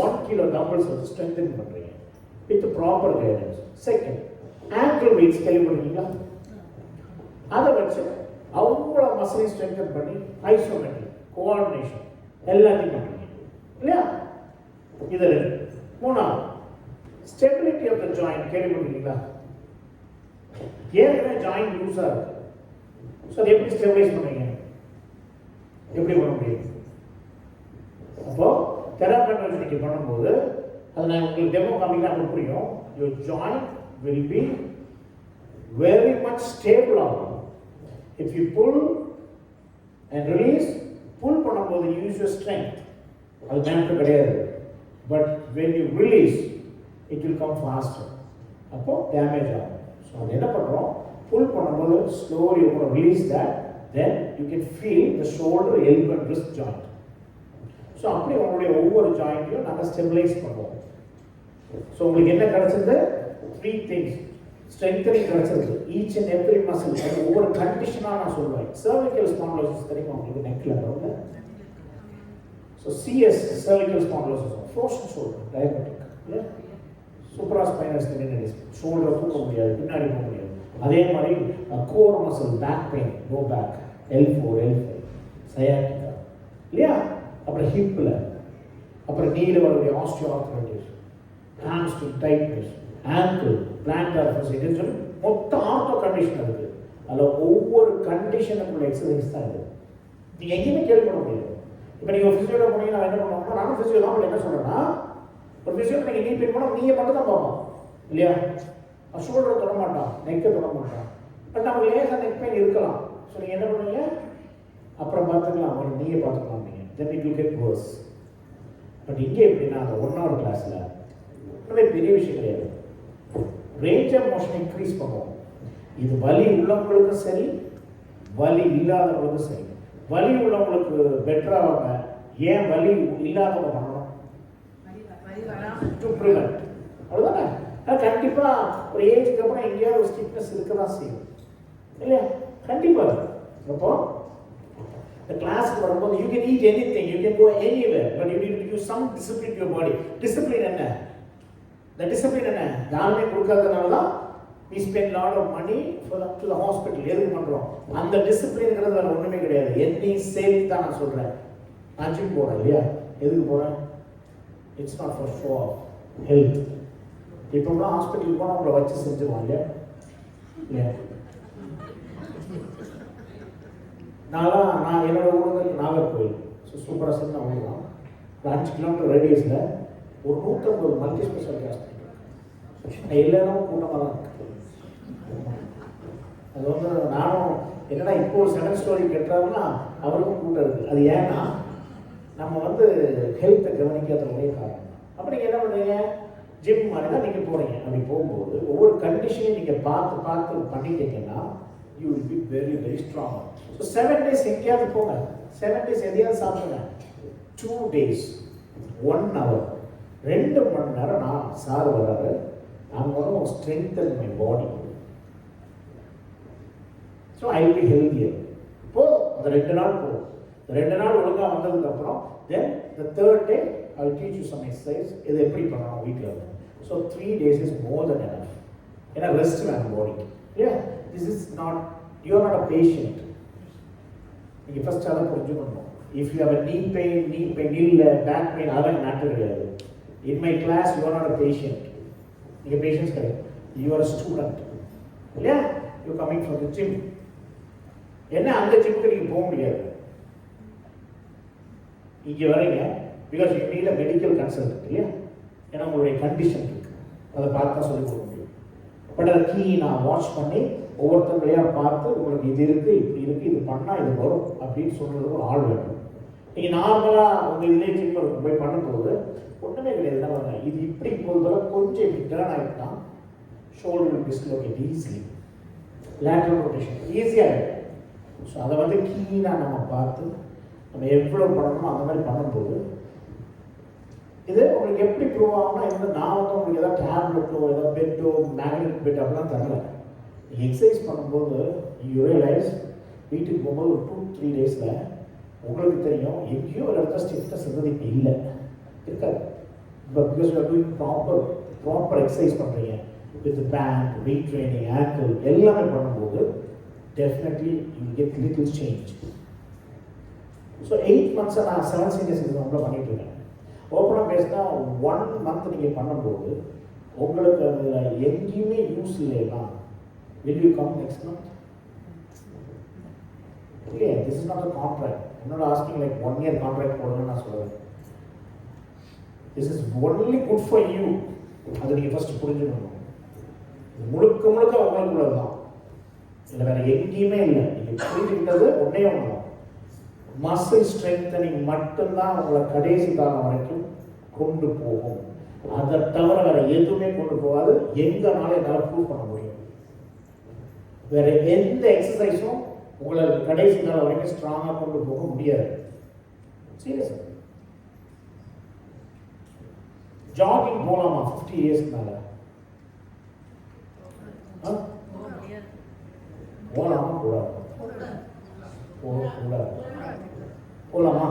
1 கிலோ டம்பிள்ஸ் வச்சு ஸ்ட்ரென்தன் பண்ணுறீங்க with proper guidance. Second, ankle weights கேள்விப்படுறீங்களா? அதை வச்சு அவங்கள மசிலை ஸ்ட்ரென்தன் பண்ணி ஐசோமெட்ரிக், கோஆர்டினேஷன் எல்லாத்தையும் பண்ணுறீங்க இல்லையா? இது 3வது, ஸ்டெபிலிட்டி ஆஃப் த ஜாயிண்ட் கேள்விப்படுறீங்களா? ஏற்கனவே ஜாயிண்ட் லூஸாக இருக்கு. ஸோ அதை எப்படி ஸ்டெபிலைஸ் பண்ணுவீங்க? எப்படி பண்ண முடியும்? அப்போ தெராபி நீங்கள் பண்ணும்போது அது நான் உங்களுக்கு டெமோ காமிக்கலாம் புரியும். Your joint will be very much stable ஆகும். If you pull and release, pull பண்ணும்போது யூஸ் யுவர் ஸ்ட்ரென்த், அது மேட்ரு கிடையாது. But when you release it will come faster. அப்போ டேமேஜ் ஆகும். ஸோ அது என்ன பண்ணுறோம்? புல் பண்ணும்போது slowly you gonna release that, then you can feel the shoulder, elbow and wrist joint. So அப்படி உங்களுடைய ஒவ்வொரு ஜாயிண்ட்டையும் நாங்கள் ஸ்டெபிலைஸ் பண்ணுவோம். ஸோ உங்களுக்கு என்ன கிடைச்சது? 3 திங்ஸ். ஸ்ட்ரென்தனிங் கிடைச்சது. Each and every muscle. அது ஒவ்வொரு கண்டிஷனாக நான் சொல்லுவேன். சர்விக்கல் ஸ்பாண்டிலோசிஸ் தெரியுமா உங்களுக்கு? நெக்கில் வரும்ல. So CS cervical spondylosis, frozen shoulder, diabetic இல்லை, சூப்பராஸ்பைனஸ் டெண்டினைட்டிஸ், ஷோல்டர் தூக்க முடியாது, பின்னாடி போக முடியாது. அதே மாதிரி core muscle, back pain, low back, L4, L5, sciatica இல்லையா? அப்புறம் ஹிப்பில், அப்புறம் நீல வரக்கூடிய osteoarthritis, hamstring tightness, ankle, plantar fasciitis சொல்லி மொத்த ஆர்த்தோ கண்டிஷன் இருக்குது. அதில் ஒவ்வொரு கண்டிஷனுக்குள்ள எக்ஸசைஸ் தான் இருக்குது. நீங்கள் எங்கேயுமே கேள்விப்பட முடியாது. இப்போ நீங்கள் ஒரு ஃபிசியோட போனீங்கன்னா நான் என்ன பண்ணுவோம்னா, நானும் ஃபிசியோ தான், என்ன சொல்கிறேன்னா, ஒரு ஃபிசியோட நீங்கள் நீ பெயின் போனால் நீயே மட்டும் தான் பார்ப்போம் இல்லையா? ஷோல்டரை தொட மாட்டான், நெக்கை தொட மாட்டான். பட் நமக்கு லேசாக நெக் பெயின் இருக்கலாம். ஸோ நீங்கள் என்ன பண்ணுவீங்க, அப்புறம் பார்த்துக்கலாம், ஒரு நீயே பார்த்துக்கலாம். நீங்கள் then it will get worse. But இங்கே எப்படின்னா அந்த 1 hour கிளாஸில் ஒன்றுமே பெரிய விஷயம் கிடையாது. ரேஞ்ச் ஆஃப் மோஷன் இன்க்ரீஸ் பண்ணுவோம். இது வலி உள்ளவங்களுக்கும் சரி, வலி இல்லாதவங்களுக்கும் சரி. வலி உள்ளவங்களுக்கு பெட்டராக, ஏன் வலி இல்லாதவங்க பண்ணணும்? To prevent. அவ்வளோதானே? கண்டிப்பாக ஒரு ஏஜுக்கு அப்புறம் எங்கேயாவது ஒரு ஸ்டிக்னஸ் இருக்க தான் செய்யும் இல்லையா? கண்டிப்பாக. அப்போ இந்த கிளாஸுக்கு வரும்போது you can eat anything, you can go anywhere, but you need to use some discipline your body. Discipline என்ன? இந்த டிசிப்ளின் என்ன? யாருமே கொடுக்காதனால தான் we spend lot of money to the hospital. எதுக்கு பண்ணுறோம்? அந்த டிசிப்ளின்ங்கிறது வேறு ஒன்றுமே கிடையாது. என்னையும் சேர்த்து தான் நான் சொல்கிறேன். நான் ஜிம் போகிறேன் இல்லையா? எதுக்கு போகிறேன்? It's not for show off health. இப்போலாம் ஹாஸ்பிட்டலுக்கு போனால் உங்களை வச்சு செஞ்சுருவான் இல்லையா? இல்லையா? நான் என்னோட ஊருக்கு நாகர்கோவில், ஸோ சூப்பராக செஞ்சு நான் ஊர் தான். ஒரு 5 கிலோமீட்டர் ரேடியஸில் ஒரு 150 மல்டி ஸ்பெஷாலிட்டி ஹாஸ்பிட்டல். எல்லா இடமும் கூட்டமாக தான் இருக்குது. அது வந்து நானும் என்னடா இப்போ ஒரு 7 ஸ்டோரி கட்டுறாருன்னா அவருக்கும் கூட்டம் இருக்குது. அது ஏன்னா நம்ம வந்து ஹெல்த்தை கவனிக்காத ஒரே காரணம். அப்போ நீங்கள் என்ன பண்ணுறீங்க? ஜிம் மாதிரி தான் நீங்கள் போகிறீங்க. அப்படி போகும்போது ஒவ்வொரு கண்டிஷனையும் நீங்கள் பார்த்து பண்ணிட்டீங்கன்னா you will be very very strong. So 7 days எங்கேயாவது போங்க. 7 days எதையாவது சாப்பிடுங்க. 2 days 1 hour 2 மணி நேரம் நான் சார் வர்றாரு, I'm going to strengthen my body. So I will be healthier. போதும், அந்த 2 நாள் போதும். 2 நாள் ஒழுங்காக வந்ததுக்கப்புறம் then the 3rd day I will teach you some exercise. இது எப்படி பண்ணணும் வீட்டில் வந்து. So 3 days is more than enough. ஏன்னா ரெஸ்ட் வேணும் பாடிக்கு. Yeah, this is not, you are not a patient. நீங்கள் ஃபஸ்ட் அதை புரிஞ்சுக்கணும். If you have a knee pain இல்லை, back pain, அதெல்லாம் மேட்டர் கிடையாது. In my class you are not a patient. நீங்கள் பேஷன்ஸ் கிடையாது. You are a student. இல்லையா? You coming from the gym. என்ன அந்த ஜிம்முக்கு நீங்கள் போக முடியாது. இங்கே வரீங்க because you need a medical consultant இல்லையா? ஏன்னா உங்களுடைய கண்டிஷன் இருக்குது, அதை பார்த்து தான் சொல்லிக் கொடுக்க முடியும். பட் அதை நான் வாட்ச் பண்ணி ஒவ்வொருத்தங்களையாக பார்த்து உங்களுக்கு இது இருக்குது, இப்படி இருக்குது, இது பண்ணால் இது வரும் அப்படின்னு சொல்கிறது ஒரு ஆள் வேணும். நீங்கள் நார்மலாக உங்கள் இதுலேயே ஜிம்மில் போய் பண்ணும்போது ஒன்றுமே கிடையாது. என்ன பாருங்க, இது இப்படி போகிறதால கொஞ்சம் இப்படி டேர்ன் ஆகிட்டுனா shoulder dislocate easily, lateral rotation ஈஸியாக இருக்கும். ஸோ அதை வந்து கீழாக நம்ம பார்த்து நம்ம எவ்வளோ பண்ணணுமோ அந்த மாதிரி பண்ணும்போது இது உங்களுக்கு எப்படி ப்ரூவ் ஆகும்னா, இந்த நான் வந்து உங்களுக்கு ஏதாவது டேப்லெட்டோ ஏதாவது பெட்டோ மேக்னெட்டிக் பெட் அப்படிலாம் தரல. நீங்கள் எக்ஸசைஸ் பண்ணும்போது யூ ரியலைஸ் வீட்டுக்கு போகும்போது ஒரு 2-3 daysல உங்களுக்கு தெரியும் எங்கேயோ ஒரு இடத்துல ஸ்டிஃப்னஸ் இருந்தது இப்போ இல்லை, இருக்காது. இப்போ because you are doing proper exercise பண்ணுறீங்க with band, weight training, ankle எல்லாமே பண்ணும்போது definitely you get little change. So 8 months நான் 7 senior citizen பண்ணிட்டு இருக்கேன். ஓப்பனாக பேசினா 1 month நீங்கள் பண்ணும்போது உங்களுக்கு அதில் எங்கேயுமே யூஸ் இல்லைன்னா will you come next month? Okay, this is not a contract. I'm not asking like 1 year contract போடுங்கன்னு நான் சொல்லுவேன். This is only good for you. அதை நீங்கள் ஃபஸ்ட்டு புரிஞ்சுக்கணும். முழுக்க உங்களுக்குள்ளது தான், இல்லை வேறு எங்கேயுமே இல்லை. நீங்கள் புரிஞ்சுக்கிட்டது ஒன்றே ஒன்று தான், மசில் ஸ்ட்ரென்தனிங் மட்டும்தான் உங்களை கடைசி காலம் வரைக்கும் கொண்டு போகும். அதை தவிர வேற எதுவுமே கொண்டு போகாது. எங்கனாலும் என்னால் ப்ரூவ் பண்ண முடியும். வேற எந்த எக்ஸசைஸும் உங்களை கடைசி காலம் வரைக்கும் ஸ்ட்ராங்காக கொண்டு போக முடியாது. சீரியஸ். ஜாகிங் போகலாமா 50 years மேலே? போகலாமா கூடாது? போகக்கூடாது. போகலாமா?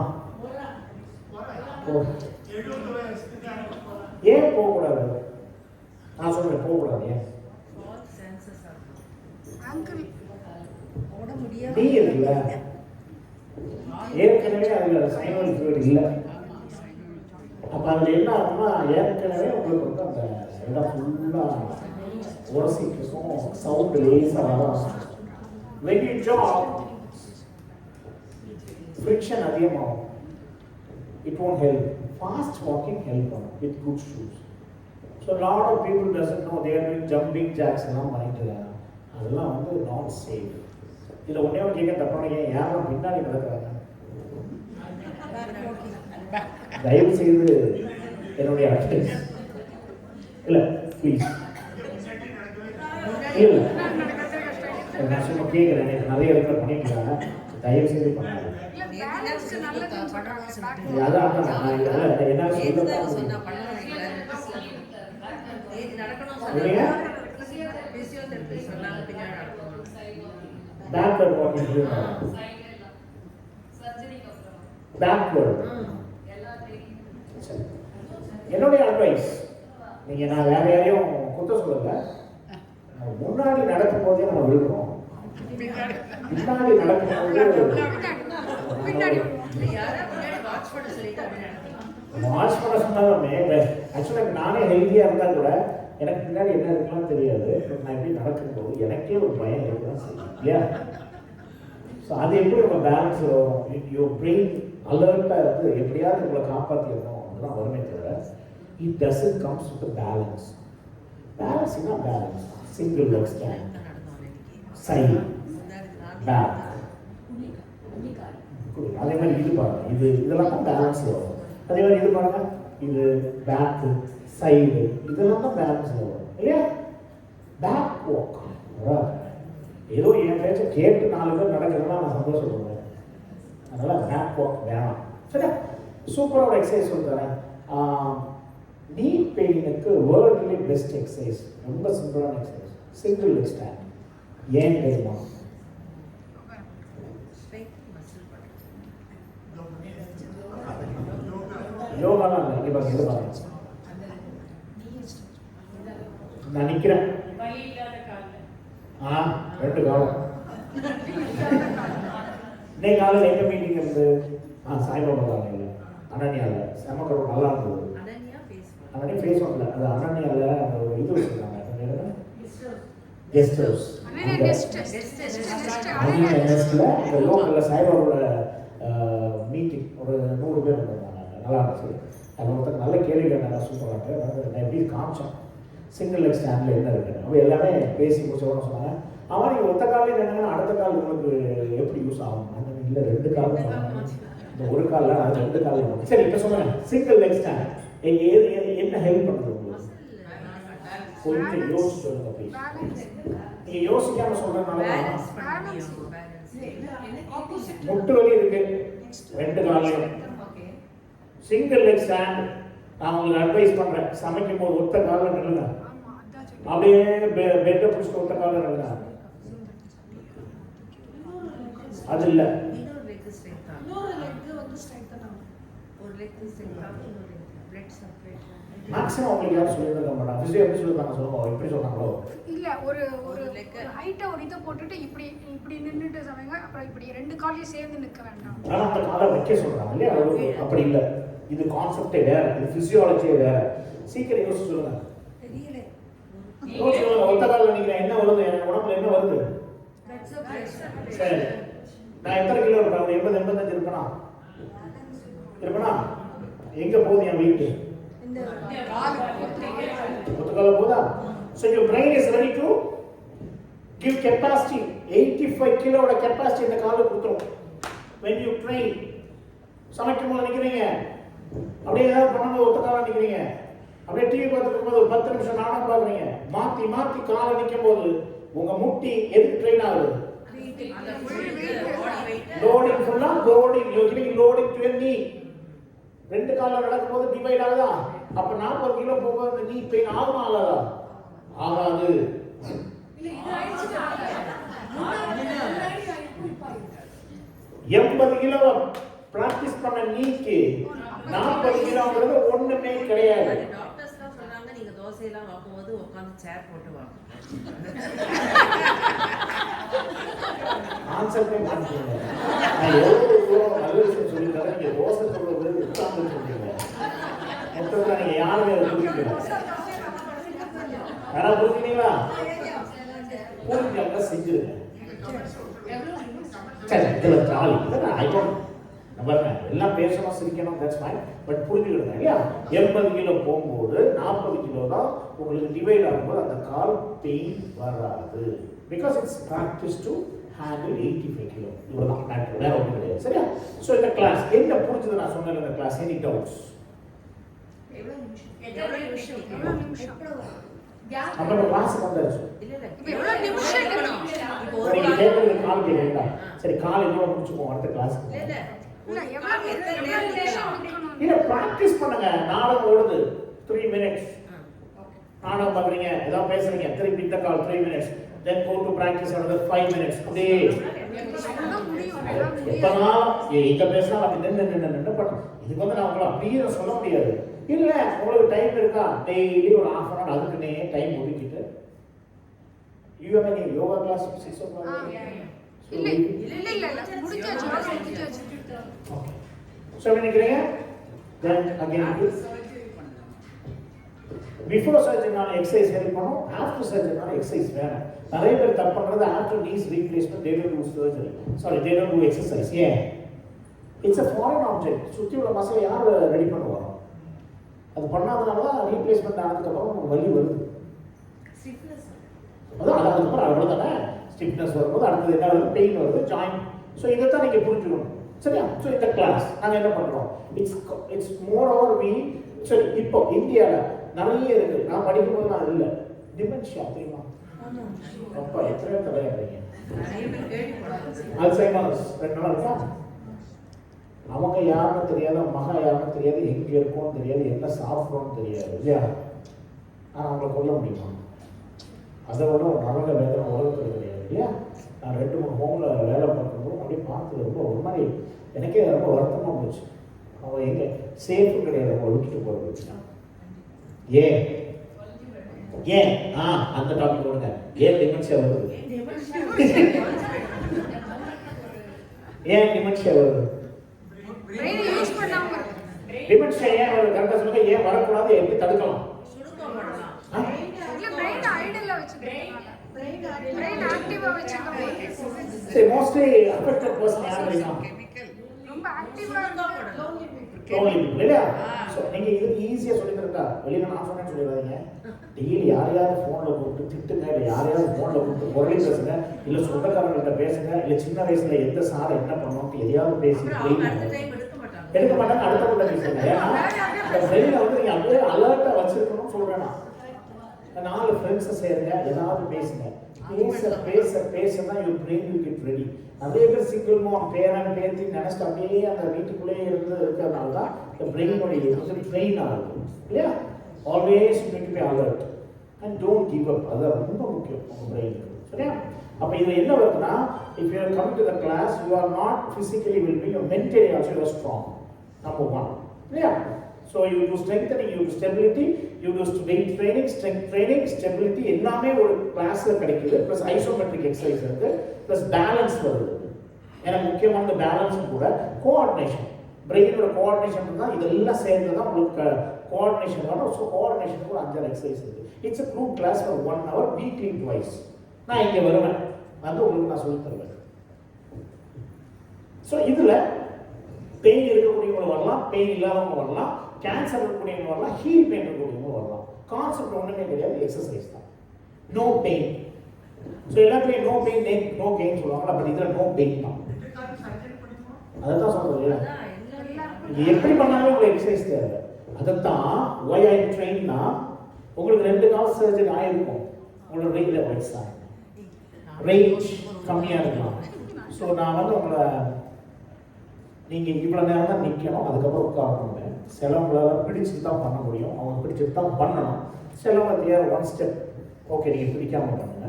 ஏன் போகக்கூடாது? நான் சொல்றேன் போகக்கூடாது. ஏன்? நீ இருக்குல்ல, ஏற்கனவே அதில் சைனல் ஃப்ளூயிட் இல்லை. அப்போ அதில் என்ன ஆகும்னா ஏற்கனவே உங்களுக்கு வந்து அந்த இடம் ஃபுல்லாக உரசிட்டு இருக்கும், சவுண்டு லேசாக வரும். when you jog friction அதிகமாகும். It won't help. Fast walking help with good shoes. So a lot of people doesn't know they are doing jumping jacks எல்லாம் பண்ணிட்டு இருக்காங்க. அதெல்லாம் வந்து நாட் சேஃப். இதில் ஒன்றே ஒன்று கேட்க தப்பான யாரும் பின்னாடி நடக்கிறாங்க. தயவு செய்து என்னுடைய அட்வைஸ் இல்லை ப்ளீஸ் இல்லை நான் சும்மா கேட்குறேன். எனக்கு நிறைய இடத்துல பண்ணிக்கிறாங்க, தயவு செய்து பண்ணாங்க. அதான் என்ன சொல்ல பேக்வர்ட் வாக்கிங் பேக்வர்ட். என்னுடைய அட்வைஸ், நீங்க நான் வேற யாரையும் குத்த சொல்லல, முன்னாடி நடக்கும் போதே நம்ம விழுகிறோம், பின்னாடி நடக்கும்போது வாட்ச் பண்ண சொன்னாலுமே ஆக்சுவலாக நானே ஹெல்த்தியாக இருந்தால் கூட எனக்கு பின்னாடி என்ன இருக்குன்னு தெரியாது. நான் எப்படி நடக்கும்போது எனக்கே ஒரு பயம் இருக்குதான் செய்யும் இல்லையா? ஸோ அது எப்படி நம்ம பேலன்ஸ் வரும்? யுவர் பிரெயின் அலர்ட்டாக இருந்து எப்படியாவது உங்களை காப்பாற்றிடணும் அப்படிதான் வருமே தவிர it doesn't comes with balance. Balance என்ன balance? Single leg stand, side, back, அதே மாதிரி இது பாருங்க, இது இதெல்லாம் தான் பேலன்ஸ் வரும். அதே மாதிரி இது பாருங்க, இது பேக்கு, சைடு, இதெல்லாம் தான் பேலன்ஸ் வரும் இல்லையா? Back walk. ஏதோ என் பேச்சை கேட்டு 4 பேர் நடக்கிறதுனா நான் சந்தோஷப்படுவேன். அதனால் பேக் வாக் வேணாம். சரியா? சூப்பராக ஒரு எக்ஸசைஸ் சொல்லுறேன். நீ பெயினுக்கு வேர்ல்ட்லி பெஸ்ட் எக்ஸசைஸ், ரொம்ப சிம்பிளான எக்ஸசைஸ், சிங்கிள் லெக் ஸ்டாண்ட். ஏன் தெரியுமா? யோகாலாம் இல்லை, இங்கே பாருங்க, இது பாருங்க, நான் நிற்கிறேன், 2 காலம். இன்னைக்கு காலையில் எங்கே மீட்டிங் இருந்து சாய்பாபா காலையில் அனன்யாவில் செமக்கரோட நல்லா இருந்தது. அனன்யா ஃபேஸ் ஒன்ல அது அனன்யாவில் அந்த ஒரு இது வச்சுருக்காங்க, கெஸ்ட் ஹவுஸ். இந்த லோக்கலில் சாய்பாபோட மீட்டிங் ஒரு 100 பேர் வந்திருந்தாங்க, நல்லா இருந்துச்சு. அது ஒருத்தர் நல்ல கேள்வி கேட்டாங்க, சூப்பராக நான் எப்படி காமிச்சேன் சிங்கிள் லெக் ஸ்டாண்டில் என்ன இருக்குன்னு. அப்போ எல்லாமே பேசி முடிச்சவொன்னு சொன்னாங்க, அவன் நீங்கள் ஒத்த காலையில் என்னங்கன்னா அடுத்த கால் உங்களுக்கு எப்படி யூஸ் ஆகும்? இல்லை 2 கால் இந்த ஒரு காலில் அது 2 கால். சரி, இப்போ சொல்லுங்கள், சிங்கிள் லெக் ஸ்டாண்ட் என்ன ஹெல்ப் பண்ணுறது உங்களுக்கு? கொஞ்சம் யோசிச்சு சொல்லுங்க ப்ளீஸ். நீங்கள் யோசிக்காம சொல்கிறதுனால முட்டு வலி இருக்கு 2 காலையும். சிங்கிள் லெக் ஸ்டாண்ட் நான் உங்களுக்கு அட்வைஸ் பண்ணுறேன், சமைக்கும் போது ஒத்த காலில் நில்லுங்க, அப்படியே பெட்டை பிடிச்சிட்டு ஒத்த காலில் நில்லுங்க. அது இல்லை, மேக்ஸிமம் உங்களுக்கு யாரும் சொல்லியிருக்க மாட்டாங்க. ஃபிசியோ எப்படி சொல்லியிருக்காங்க சொல்லுவோம், எப்படி சொன்னாங்களோ
இல்லை, ஒரு ஹைட்டாக ஒரு இதை போட்டுட்டு இப்படி இப்படி நின்றுட்டு சமைங்க, அப்புறம் இப்படி 2 காலையும் சேர்ந்து நிற்க வேண்டாம்.
ஆனால் அந்த காலை வைக்க சொல்கிறாங்க இல்லையா? அப்படி இல்லை, இது கான்செப்டே வேற, இது ஃபிசியாலஜியே வேற. சீக்கிரம் யோசிச்சு சொல்லுங்க. யோசிச்சு சொல்லுங்க, ஒத்த காலில் நிற்கிறேன், என்ன வருது என் உடம்புல, என்ன வருது? சரி, நான் எத்தனை கிலோ இருப்பேன்? 80-85 இருப்பேனா? எங்க போகுது என் வெயிட்? ஒத்த கால போதா? So your brain is ready to give capacity. 85 கிலோவோட capacity இந்த காலுக்கு கொடுத்துரும். When you train, சமைக்கும் போது நிற்கிறீங்க, அப்படியே ஏதாவது பண்ணும்போது ஒத்த காலம் நிற்கிறீங்க, அப்படியே டிவி பார்த்துட்டு இருக்கும்போது 10 நிமிஷம் நாடகம் பார்க்குறீங்க, மாற்றி மாற்றி காலை நிற்கும் போது உங்க முட்டி எதுக்கு ட்ரெயின் ஆகுது? லோடிங் ஃபுல்லா loading, you giving loading to your நீ. 2 காலில் நடக்கும்போது டிவைட் ஆகுதா? அப்ப 40 கிலோ போகும்போது நீ பெயின் ஆகுமா ஆகாதா? ஆகாது. 80 கிலோ பிராக்டிஸ் பண்ண நீக்கு 40 கிலோங்கிறது ஒண்ணுமே கிடையாது.
டாக்டர்ஸ்லாம் சொல்றாங்க, நீங்க தோசையெல்லாம் வாக்கும்போது உட்கார்ந்து சேர் போட்டு வாங்க.
ஆன்சர்மே மாட்டீங்க. நான் எவ்வளவு நல்ல விஷயம் சொல்லி தரேன், நீங்க தோசை சொல்றது உட்கார்ந்து சொல்றீங்க. மொத்தத்தில் நீங்கள் யாருமே அதை புரிஞ்சுக்கல. யாராவது புரிஞ்சுங்களா? புரிஞ்சாங்க செஞ்சிருங்க. சரி, இதில் ஜாலி பாருங்க, எல்லாம் பேசணும் சிரிக்கணும், தட்ஸ் ஃபைன். பட் புரிஞ்சுக்கிடுங்க இல்லையா? 80 கிலோ போகும்போது 40 கிலோ தான் உங்களுக்கு டிவைட் ஆகும்போது அந்த கால் பெயின் வராது. Because it's practice to handle 85 kilo. இவ்வளோதான் மேட்ரு, வேற ஒன்றும் கிடையாது. சரியா? ஸோ இந்த கிளாஸ் என்ன புரிஞ்சது நான் சொன்னேன் இந்த கிளாஸ்? Any doubts? அப்போ நம்ம கிளாஸுக்கு வந்தாச்சு. நீங்கள் கேட்கறது கால் கேட்குறீங்களா? சரி, கால் இதோட முடிச்சுப்போம், அடுத்த கிளாஸுக்கு. இல்லை, ப்ராக்டிஸ் பண்ணுங்க. நாடகம் ஓடுது 3 minutes. நாடகம் பார்க்குறீங்க, ஏதாவது பேசுறீங்க, திருப்பி இந்த கால் 3 minutes. Then go to practice another 5 minutes. அப்படியே எப்போதான் எங்கே பேசினாலும் அப்படி நின்று பண்ணணும். இதுக்கு வந்து நான் உங்களை அப்படியே சொல்ல முடியாது. இல்லை, உங்களுக்கு டைம் இருக்கா? டெய்லி ஒரு 1/2 hour அதுக்குன்னே டைம் ஒதுக்கிட்டு you have any yoga class 6 o'clock?
இல்லை முடிஞ்சாச்சு.
Okay. So நினைக்கிறீங்க? Then again before surgery நான் எக்ஸசைஸ் ஹெல்ப் பண்ணும், ஆஃப்டர் சர்ஜரி நான் எக்ஸசைஸ் வேணும். நிறைய பேர் தப்பு பண்ணுறது after knees replacement they don't do surgery. Sorry, they don't do exercise. ஏன்? It's a foreign object. சுற்றி உள்ள மசிலை யார் ரெடி பண்ணுவாங்க? அது பண்ணாதனால தான் ரீப்ளேஸ்மெண்ட் ஆனதுக்கப்புறம் நமக்கு வலி வருது. அதான் அதுக்கப்புறம் அவ்வளோதானே. ஸ்டிஃப்னஸ் வரும்போது அடுத்தது என்ன வருது? பெயின் வருது, ஜாயிண்ட். ஸோ இதைத்தான் நீங்கள் புரிஞ்சுக்கணும். சரியா? ஸோ இந்த கிளாஸ் நாங்கள் என்ன பண்ணுறோம்? It's more over we. சரி, இப்போ இந்தியாவில் நிறைய இருக்குது. நான் படிக்கும்போது நான் இல்லை. டிமென்ஷியா தெரியுமா? அப்பா எத்தனை தலையாடுறீங்க? அல்சைமர்ஸ் 2 நாள் இருக்கா? அவங்க யாருன்னு தெரியாது, மகா யாருன்னு தெரியாது, எங்கே இருக்கோன்னு தெரியாது, என்ன சாப்பிட்றோன்னு தெரியாது இல்லையா? ஆனால் அவங்கள கொல்ல முடியுமா? அதை விட ஒரு நரக வேதனை உலகத்தில் கிடையாது இல்லையா? நான் 2-3 ஹோமில் வேலை பார்க்கும்போது அப்படியே பார்த்தது ரொம்ப ஒரு மாதிரி எனக்கே ரொம்ப வருத்தமாக போச்சு. அவன் எங்கே சேஃபும் கிடையாது, அவங்களை விட்டுட்டு போகிறது. ஏன் ஏன் அந்த டாபிக் கொடுங்க. ஏன் டிமென்ஷியா வருது? ஏன் டிமென்ஷியா வருது? டிமென்ஷியா ஏன் வருது? கரெக்டாக சொல்லுங்க. ஏன் வரக்கூடாது? எப்படி தடுக்கலாம்? சரி, மோஸ்ட்லி அஃபெக்டட் பர்சன் யார் தெரியுமா?
ரொம்ப ஆக்டிவா
இல்லையா? ஸோ நீங்கள் இது ஈஸியாக சொல்லிக்கிறதா? வெளியில் நான் சொன்னேன்னு சொல்லிடுறாதீங்க. டெய்லி யாரையாவது ஃபோனில் கூப்பிட்டு திட்டுங்க, இல்லை யாரையாவது ஃபோனில் கூப்பிட்டு குரலி பேசுங்க, இல்லை சொந்தக்காரங்கள்ட்ட பேசுங்க, இல்லை சின்ன வயசுல எந்த சாரை என்ன பண்ணணும் எதையாவது பேசி எடுக்க மாட்டாங்க. அடுத்த பேசுங்க. ஏன்னா வெளியில் வந்து நீங்கள் அப்படியே அலர்ட்டாக வச்சுருக்கணும்னு சொல்கிறேன். 4 ஃப்ரெண்ட்ஸை சேருங்க, ஏதாவது பேசுங்க. பேச பேச பேச தான் your brain will get ready. நிறைய பேர் சிங்கிள் மாம் பேரன் பேத்தி நினைச்சிட்டு அப்படியே அந்த வீட்டுக்குள்ளேயே இருக்கிறதுனால தான் இந்த பிரெயினுடைய ட்ரெயின் ஆகுது இல்லையா? Always you need to be alert and don't give up. அது ரொம்ப முக்கியம் உங்கள் பிரெயினுக்கு. சரியா? அப்போ இதில் என்ன வருதுன்னா, if you are coming to the class you are not physically will be, you mentally also you are strong. Number 1 இல்லையா? So you do strengthening, you do stability, you do weight training, strength training, stability எல்லாமே ஒரு கிளாஸ்ல கிடைக்குது. Plus isometric exercise இருக்கு, plus balance வருது. ஏன்னா முக்கியமான பேலன்ஸும் கூட கோஆர்டினேஷன், பிரெயினோட கோஆர்டினேஷன் தான் இதெல்லாம் சேர்ந்து தான் உங்களுக்கு கோஆர்டினேஷன் வரும். ஸோ கோஆர்டினேஷனுக்கு ஒரு 5 எக்ஸசைஸ் இருக்கு. It's a group class for 1 hour weekly twice. நான் இங்கே வருவேன், வந்து உங்களுக்கு நான் சொல்லி தருவேன். ஸோ இதில் பெயின் இருக்கக்கூடியவங்க வரலாம், பெயின் இல்லாதவங்க வரலாம், கேன்சர் இருக்கக்கூடியவங்க வரலாம், ஹீல் பெயின் இருக்கக்கூடியவங்க வரலாம். கான்செப்ட் ஒன்றுமே கிடையாது, எக்ஸசைஸ் தான். No pain. ஸோ எல்லாத்துலேயும் நோ பெயின் நோ கெயின் சொல்லுவாங்களா, பட் இதில் நோ பெயின் தான். அதை தான் சொல்கிறது இல்லையா? இது எப்படி பண்ணாலும் உங்களுக்கு எக்ஸசைஸ் தேவை. அதைத்தான் ஒய் ஐ ட்ரெயின்னா உங்களுக்கு 2 கால் சர்ஜரி ஆகிருக்கும். உங்களோட ரேஞ்சில் வயசா ரேஞ்ச் கம்மியாக இருக்கலாம். ஸோ நான் வந்து உங்களை நீங்கள் இவ்வளோ நேரம் தான் நிற்கணும், அதுக்கப்புறம் உட்காரணுங்க. சிலவங்களால் பிடிச்சிட்டு தான் பண்ண முடியும், அவங்க பிடிச்சிட்டு தான் பண்ணணும். சிலவங்க தேவை 1 ஸ்டெப், ஓகே நீங்கள் பிடிக்காமல் பண்ணுங்க.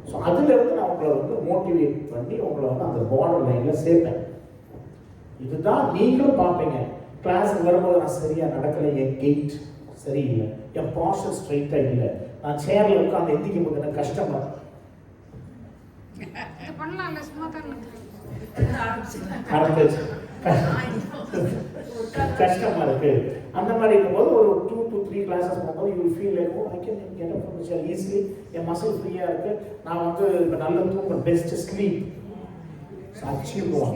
ஸோ அதுலேருந்து நான் உங்களை வந்து மோட்டிவேட் பண்ணி உங்களை வந்து அந்த பார்டர் லைனில் சேர்ப்பேன். இதுதான் நீங்களும் பார்ப்பீங்க. கிளாஸுக்கு வரும்போது நான் சரியாக நடக்கலை, என் கெயிட் சரியில்லை, என் பாஸ்டர் ஸ்ட்ரைட்டாக இல்லை, நான் சேரில் உட்காந்து எந்திக்கும் போது எனக்கு கஷ்டமா கஷ்டமாக இருக்குது. அந்த மாதிரி இருக்கும்போது ஒரு 2 to 3 கிளாஸஸ் போகும்போது you feel like oh I can get up from chair easily, என் மசில் ஃப்ரீயாக இருக்குது, நான் வந்து இப்போ நல்ல தூக்கம், பெஸ்ட் ஸ்லீப் அச்சீவ் பண்ணுவோம்,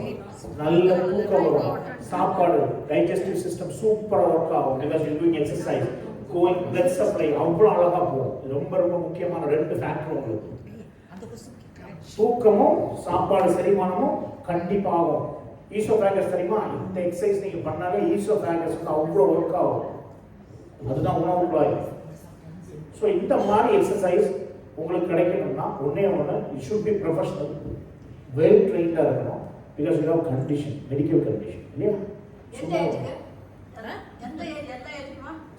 நல்ல தூக்கம் வரும், சாப்பாடு டைஜஸ்டிவ் சிஸ்டம் சூப்பராக ஒர்க் ஆகும், because you doing exercise, going blood supply அவ்வளோ அழகாக போகும். ரொம்ப ரொம்ப முக்கியமான 2 ஃபேக்டர் உங்களுக்கு. தூக்கமும் சாப்பாடு செரிமானமும் கண்டிப்பாக ஆகும். ஈசோஃபேகஸ் தெரியுமா? இந்த எக்ஸசைஸ் நீங்கள் பண்ணாலே ஈசோஃபேகஸ் வந்து அவ்வளோ ஒர்க் ஆகும். அதுதான் உணவு குழாய். ஸோ இந்த மாதிரி எக்ஸசைஸ் உங்களுக்கு கிடைக்கணும்னா ஒன்றே ஒன்று, it should be professional, well ட்ரெயின்டாக இருக்கணும். Because you have condition, medical condition இல்லையா?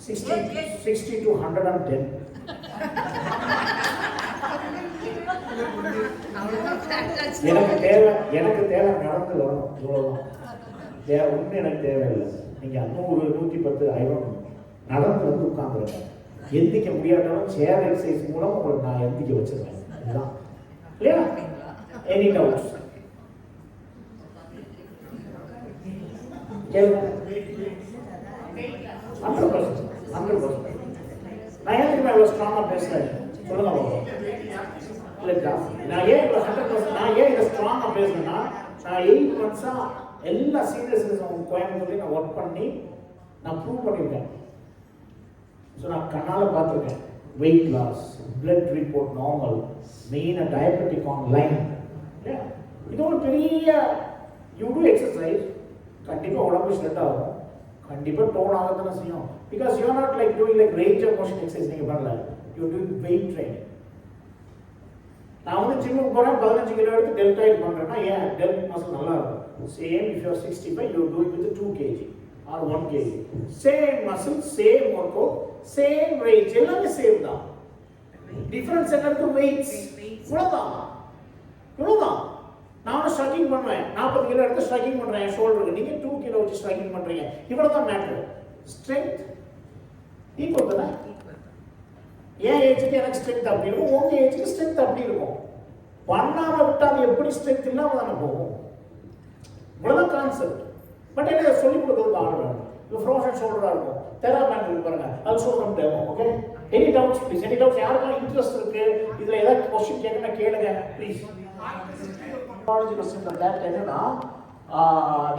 60 to 110. எனக்கு தேவை நடந்து வரணும், இவ்வளோதான் தேவை. ஒன்றும் எனக்கு தேவையில்லை. நீங்கள் 100, 110 ஆயிரம் நடந்து வந்து உட்காந்துருங்க. எந்திக்க முடியாட்டாலும் சேர் எக்ஸசைஸ் மூலம் உங்களுக்கு நான் எந்திக்க வச்சிருவேன். இதுதான் இல்லையா? எனி டவுட்ஸ் கேளுங்க. 100%. நான் ஏன் இவ்வளோ ஸ்ட்ராங்காக பேசுகிறேன் சொல்லுங்க. இல்லைக்கா, நான் ஏன் இவ்வளோ 100%, நான் ஏன் இதை ஸ்ட்ராங்காக பேசுகிறேன்னா, நான் 8 months எல்லா சீரியஸ்னஸும் கோயம்புத்தூர்லேயும் நான் ஒர்க் பண்ணி நான் ப்ரூவ் பண்ணியிருக்கேன். ஸோ நான் கண்ணால் பார்த்துருக்கேன். Weight loss, blood report normal, மெயினாக டயபெட்டிக் ஆன் லைன். இல்லையா? இது ஒரு பெரிய யூ டூ எக்ஸசைஸ், கண்டிப்பாக உடம்பு ஸ்ட்ரெட் ஆகும், கண்டிப்பாக டோன் ஆகத்தானே செய்யும். Because you are not like doing like range of motion exercise நீங்கள் பண்ணல, யூ டூ வெயிட் ட்ரைனிங். நான் வந்து ஜிம்முக்கு போகிறேன், 15 கிலோ எடுத்து டெல்டாய்ட் பண்ணுறேன்னா ஏன் டெல்ட் மசில் நல்லா இருக்கும். Same if you're 65 you do it with 2 kg or 1 kg. Same muscle, same work out, same range, எல்லாமே சேம் தான். டிஃபரன்ஸ் என்ன இருக்கு? வெயிட்ஸ். இவ்வளோதான். நானும் ஸ்ட்ரக்கிங் பண்ணுவேன், 40 கிலோ எடுத்து ஸ்ட்ரக்கிங் பண்ணுறேன் என் ஷோல்டருக்கு, நீங்கள் 2 கிலோ வச்சு ஸ்ட்ரக்கிங் பண்ணுறீங்க. இவ்வளோ தான் மேட்ரு. ஸ்ட்ரென்த் ஈக்குவல் தானே? என் ஏஜுக்கு எனக்கு ஸ்ட்ரென்த் அப்படி இருக்கும், உங்கள் ஏஜுக்கு ஸ்ட்ரென்த் அப்படி இருக்கும். பண்ணாமல் விட்டால் அது எப்படி ஸ்ட்ரென்த் இல்லாமல் தானே போகும். இவ்வளோதான் கான்செப்ட். பட் என்ன சொல்லிக் கொடுக்குறது ஆள் வேணும். இப்போ ஃப்ரோசன் ஷோல்டராக இருக்கும், தெராபேண்ட் இருக்கு பாருங்க, அது சொல்கிறோம் தேவை. Okay, any doubts please, any doubts. யாருக்கெல்லாம் இன்ட்ரெஸ்ட் இருக்கு இதில் ஏதாவது கொஸ்டின் கேட்கணும் கேளுங்க ப்ளீஸ். என்னன்னா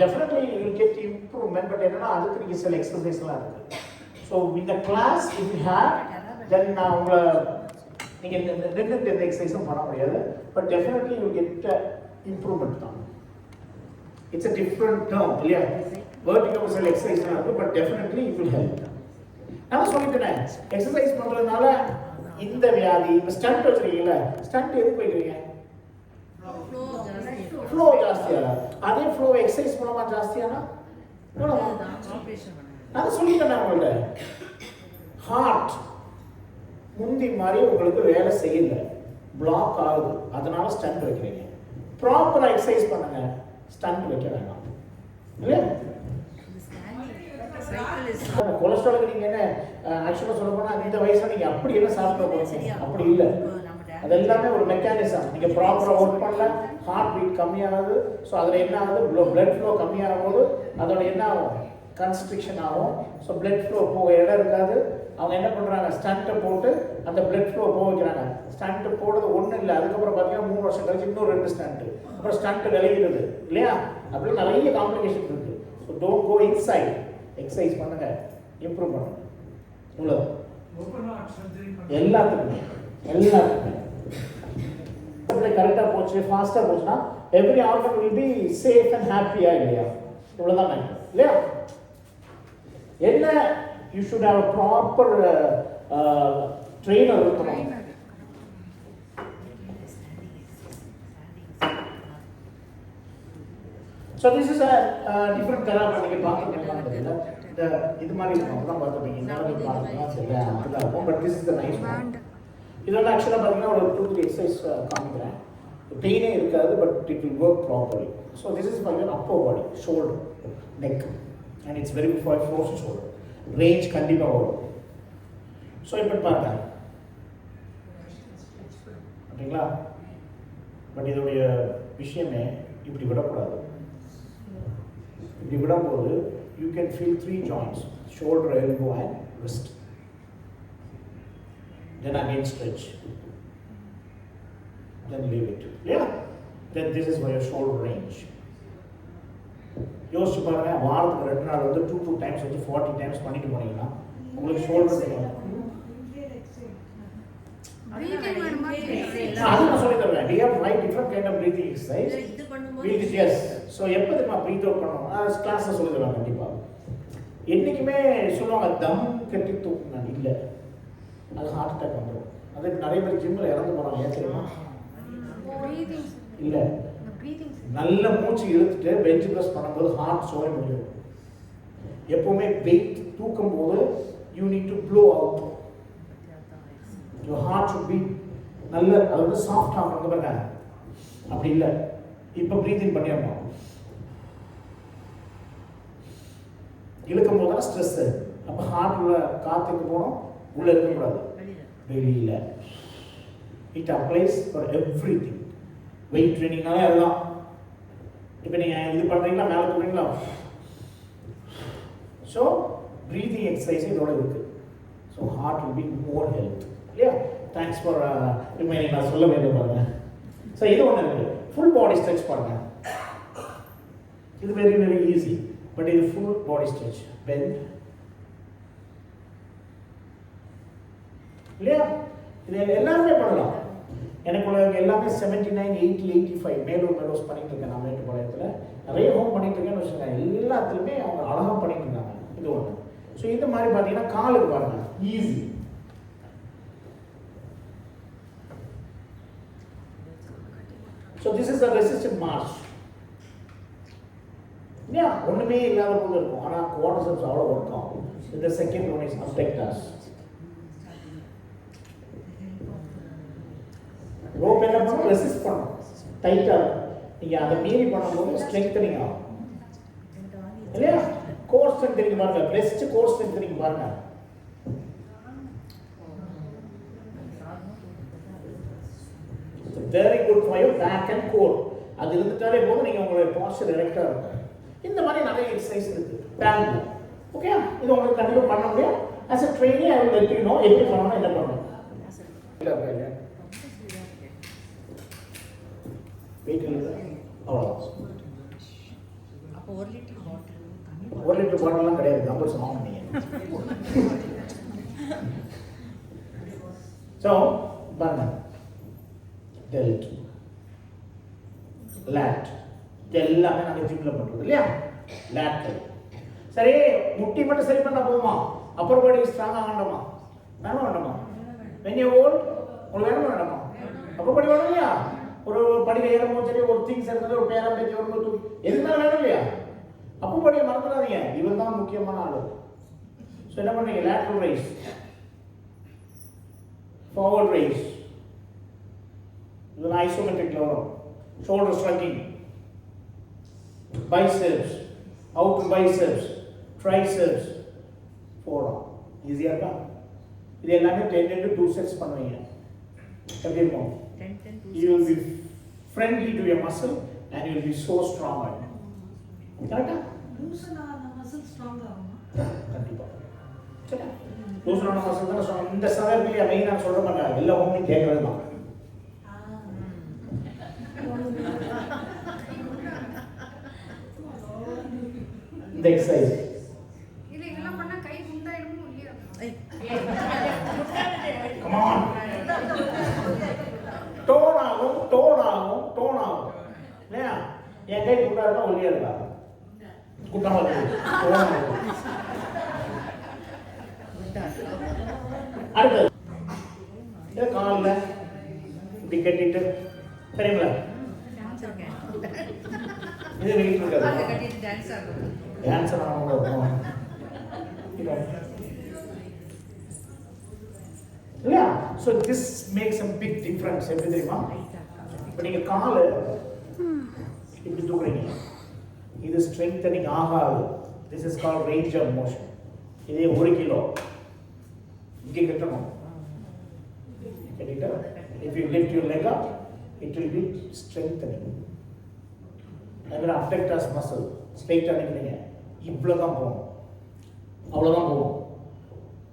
definitely you will get improvement. But என்னன்னா அதுக்கு நீங்கள் சில எக்ஸசைஸ்லாம் இருக்குது. ஸோ இந்த கிளாஸ் இஃப் யூ ஹேவ் தென் நான் உங்களை நீங்கள் ரெண்டு எந்த எக்ஸசைஸும் பண்ண முடியாது. But definitely you get improvement தான். இட்ஸ் அ டிஃப்ரெண்ட் டேர்ம் இல்லையா? வெர்டிகல் சில எக்ஸசைஸ்லாம் இருக்குது, but definitely it will help. நான் சொல்லிட்டேன், எக்ஸசைஸ் பண்ணுறதுனால இந்த வியாதி. இப்போ ஸ்டண்ட் வச்சுருக்கீங்களா? ஸ்டண்ட் எதுக்கு வைக்கிறீங்க? ஃப்ளோ ஜாஸ்தியாக. அதே ஃப்ளோ எக்ஸசைஸ் மூலமாக ஜாஸ்தியானா நான் சொல்லிட்டேன் உங்கள்கிட்ட. ஹார்ட் முந்தி மாதிரி உங்களுக்கு வேலை செய்யல, பிளாக் ஆகுது, அதனால ஸ்டண்ட் வைக்கிறீங்க. ப்ராப்பராக எக்ஸசைஸ் பண்ணுங்க, ஸ்டண்ட் வைக்க வேண்டாம் இல்லையா? கொலஸ்ட்ராலுக்கு நீங்கள் என்ன ஆக்சுவலாக சொல்ல போனால் இந்த வயசில் நீங்கள் அப்படி என்ன சாப்பிட போகிறீங்க? அப்படி இல்லை. அது எல்லாமே ஒரு மெக்கானிசம். நீங்கள் ப்ராப்பராக ஒர்க் பண்ணல, ஹார்ட் பீட் கம்மியாகுது. ஸோ அதில் என்ன ஆகுது? பிளட் ஃப்ளோ கம்மியாகும் போது அதோட என்ன ஆகும்? கன்ஸ்ட்ரிக்ஷன் ஆகும். ஸோ பிளட் ஃப்ளோ போக இடம் இருக்காது. அவங்க என்ன பண்ணுறாங்க? ஸ்டண்ட்டை போட்டு அந்த பிளட் ஃப்ளோ போக வைக்கிறாங்க. ஸ்டண்ட்டு போடுறது ஒன்றும் இல்லை, அதுக்கப்புறம் பார்த்தீங்கன்னா 3 வருஷம் கழிச்சு இன்னும் 2 ஸ்டண்ட்டு, அப்புறம் ஸ்டண்ட்டு விளையிறது இல்லையா? அப்படிலாம் நிறைய காம்ப்ளிகேஷன் இருக்குது. So don't go inside. Exercise பண்ணுங்க, இம்ப்ரூவ் பண்ணுங்க. இவ்வளோ எல்லாத்துக்குமே கரெக்டாக போச்சு, ஃபாஸ்ட்டாக போச்சுன்னா every organ will be safe and ஹாப்பியா இல்லையா? இவ்வளோதான் மேட்டர் இல்லையா? என்ன you should have a proper trainer இருக்கணும். So this is a different therapy. நீங்கள் பார்த்துருக்கீங்களா? இந்த இது மாதிரி இருக்கும், அப்போ தான் பார்த்துருப்பீங்க. இந்த மாதிரி பார்த்துக்கலாம் சரியா? அப்படிதான் இருக்கும். But this is the nice one. இதெல்லாம் ஆக்சுவலாக பார்த்தீங்கன்னா ஒரு 2-3 எக்ஸசைஸ் காமிக்கிறேன். பெயினே இருக்காது, but it will work properly. So this is for your Appar body, shoulder, neck, and it's very good for frozen shoulder. Range கண்டிப்பாக வரும். ஸோ இப்போ பாருங்க ஓகேங்களா? பட் இதோடைய விஷயமே இப்படி விடக்கூடாது. இப்படி விடும்போது you can feel 3 joints, shoulder, elbow and wrist. Then again stretch. Then leave it. Yeah. Then this is for your shoulder range. யோசிச்சு பாருங்க, வாரத்துக்கு 2 நாள் வந்து 2 times வந்து 40 times பண்ணிட்டு போனீங்கன்னா உங்களுக்கு ஷோல்டர் அது நான் சொல்லி தருவேன். We have 5 different kind of breathing exercise.
இது பண்ணும்போது
breathe yes. So எப்போ தெரியுமா breathe out பண்ணணும்? கிளாஸ்ல சொல்லி தருவாங்க கண்டிப்பா. என்னைக்குமே சொல்லுவாங்க தம் கட்டி தூக்குங்க, இல்லை அது ஹார்ட் அட்டாக் வந்துடும். அது நிறைய பேர் ஜிம்மில் இறந்து போகிறாங்க. ஏன் தெரியுமா? இல்லை, நல்ல மூச்சு இழுத்துட்டு பெஞ்ச் ப்ரெஸ் பண்ணும்போது ஹார்ட் சோய முடியும். எப்பவுமே வெயிட் தூக்கும் போது you need to blow out. Your heart should be நல்ல, அது வந்து சாஃப்ட் ஆகணும் பாருங்க. அப்படி இல்லை, இப்போ ப்ரீத்திங் பண்ணிடணும். இழுக்கும் போது தான் ஸ்ட்ரெஸ்ஸு. அப்போ ஹார்ட் உள்ள காற்றுக்கு போகணும், உள்ளே இருக்கக்கூடாது, வெளியில். It applies for everything. Weight ட்ரைனிங்னாலே அதுதான். இப்போ நீங்கள் இது பண்ணுறீங்களா, மேலே போகிறீங்களா? ஸோ ப்ரீதிங் எக்ஸசைஸ் இதோட இருக்குது. So heart will be more health இல்லையா? Thanks for remaining. நான் சொல்ல வேண்டும் பாருங்க. ஸோ இது ஒன்று இருக்குது. ஃபுல் பாடி ஸ்ட்ரெச் பாருங்க. இது வெரி வெரி ஈஸி. பட் இது ஃபுல் பாடி ஸ்ட்ரெச். பெண்ட் இல்லையா? இது எல்லாருமே பண்ணலாம். எனக்குள்ள எல்லாமே 79, 80, 85 மேலூர் மெடோஸ் பண்ணிட்டு இருக்கேன். நான் மேட்டுப்பாளையத்தில் நிறைய ஹோம் பண்ணிட்டு இருக்கேன்னு வச்சுக்கோங்க. எல்லாத்துலேயுமே அவங்க அழகாக பண்ணிட்டு இருக்காங்க. இது ஒன்று. ஸோ இந்த மாதிரி பார்த்தீங்கன்னா காலுக்கு பாருங்க, easy. So this is the resistant March. இல்லையா? ஒன்றுமே இல்லாத போது இருக்கும், ஆனால் குவாட்ரிசெப்ஸ் அவ்வளோ ஒர்க் ஆகும். இந்த செகண்ட் ஒன் இஸ் அப்டெக்டர்ஸ். ரோப் என்ன பண்ணும்? ரெசிஸ்ட் பண்ணும், டைட்டாக இருக்கும். நீங்கள் அதை மீறி பண்ணும்போது ஸ்ட்ரெங்தனிங் ஆகும் இல்லையா? கோர் ஸ்ட்ரெங்தனிங் பாருங்க, பெஸ்ட் கோர் ஸ்ட்ரெங்தனிங் பாருங்க. Very good for your back and core. அது இருந்துட்டாலே போதும், நீங்கள் உங்களுடைய பாஸ்டர் எரெக்டாக இருக்கும். இந்த மாதிரி நிறைய எக்ஸசைஸ் இருக்கு பேங்க். ஓகே, இது உங்களுக்கு கண்டிப்பாக பண்ண முடியும். As a trainee I will let you know எப்படி பண்ணணும், என்ன பண்ணணும். இல்லை வெயிட் இல்லை, அவ்வளோதான்.
அப்போ 1 லிட்டர் பாட்டில்,
1 லிட்டர் பாட்டிலாம் கிடையாது, நம்பர்ஸ் வாங்க நீங்கள். ஸோ பாருங்க, டெல்ட், லேட், இது எல்லாமே நாங்கள் ஜிம்மில் பண்ணுறது இல்லையா? லேட்ரல். சரி, முட்டி மட்டும் சரி பண்ணால் போதுமா? அப்பர் பாடி ஸ்ட்ராங்காக வேண்டாமா? வேண்டாமா? when you old உங்களுக்கு வேண்டாமா? அப்பர் பாடி வேணும் இல்லையா? ஒரு படியில் ஏறும்போது சரி, ஒரு திங்ஸ் எடுத்து ஒரு பேரம் பேச்சு வரும்போது எதுவுமே வேணும் இல்லையா? அப்போ படியை மறந்துடாதீங்க, இவர் தான் முக்கியமான ஆளு. ஸோ என்ன பண்ணுறீங்க? லேட்ரல் ரைஸ், ஃபார்வர்ட் ரைஸ், இது ஐசோமெட்ரிக்ல வரும். Shoulder striking, biceps, out biceps, triceps, forum. ஈஸியாக இருக்கா? இது எல்லாமே 10 into 2 sets பண்ணுவீங்க. எப்படி இருக்கும்? You will be friendly to your muscle and you will be so strong. கரெக்டா?
லூசனான மசில் ஸ்ட்ராங் ஆகுமா?
கண்டிப்பா. சரி, லூசனான மசில் தான் ஸ்ட்ராங். இந்த சதவீதம் மெயினாக சொல்ல மாட்டாங்க, எல்லா ஹோம்லையும் கேட்கறது தான். இந்த எக்ஸசைஸ்
இல்ல இதெல்லாம் பண்ணா கை குண்டாயிடுமோ இல்லையா?
come on, டோன் ஆகும், டோன் ஆகும், டோன் ஆகும் இல்லையா? என் கை குண்டா இருக்கா, ஒல்லியா இருக்கா? குண்டாக இருக்கு, டோன் ஆகும். அடுத்தது இது காலில் இப்படி கட்டிட்டு தெரியுங்களா? இது வெயிட் இருக்காது,
கட்டிட்டு டான்ஸ் ஆகும்.
டான்ஸ் ஆகணும் இல்லையா? So this makes a big difference. எப்படி தெரியுமா? இப்போ நீங்கள் காலை இப்படி தூக்குறீங்க, இது ஸ்ட்ரெங்தனிங் ஆகாது. This is called range of motion. இதே 1 கிலோ இங்கே கட்டணும். கட்டிட்டா if you lift your leg up it will be strengthening. அதுமாதிரி அப்டக்டர்ஸ் மசில் ஸ்ட்ரைட்டாக நிற்கிறீங்க, இவ்வளோ தான் போகணும், அவ்வளோதான் போகணும்.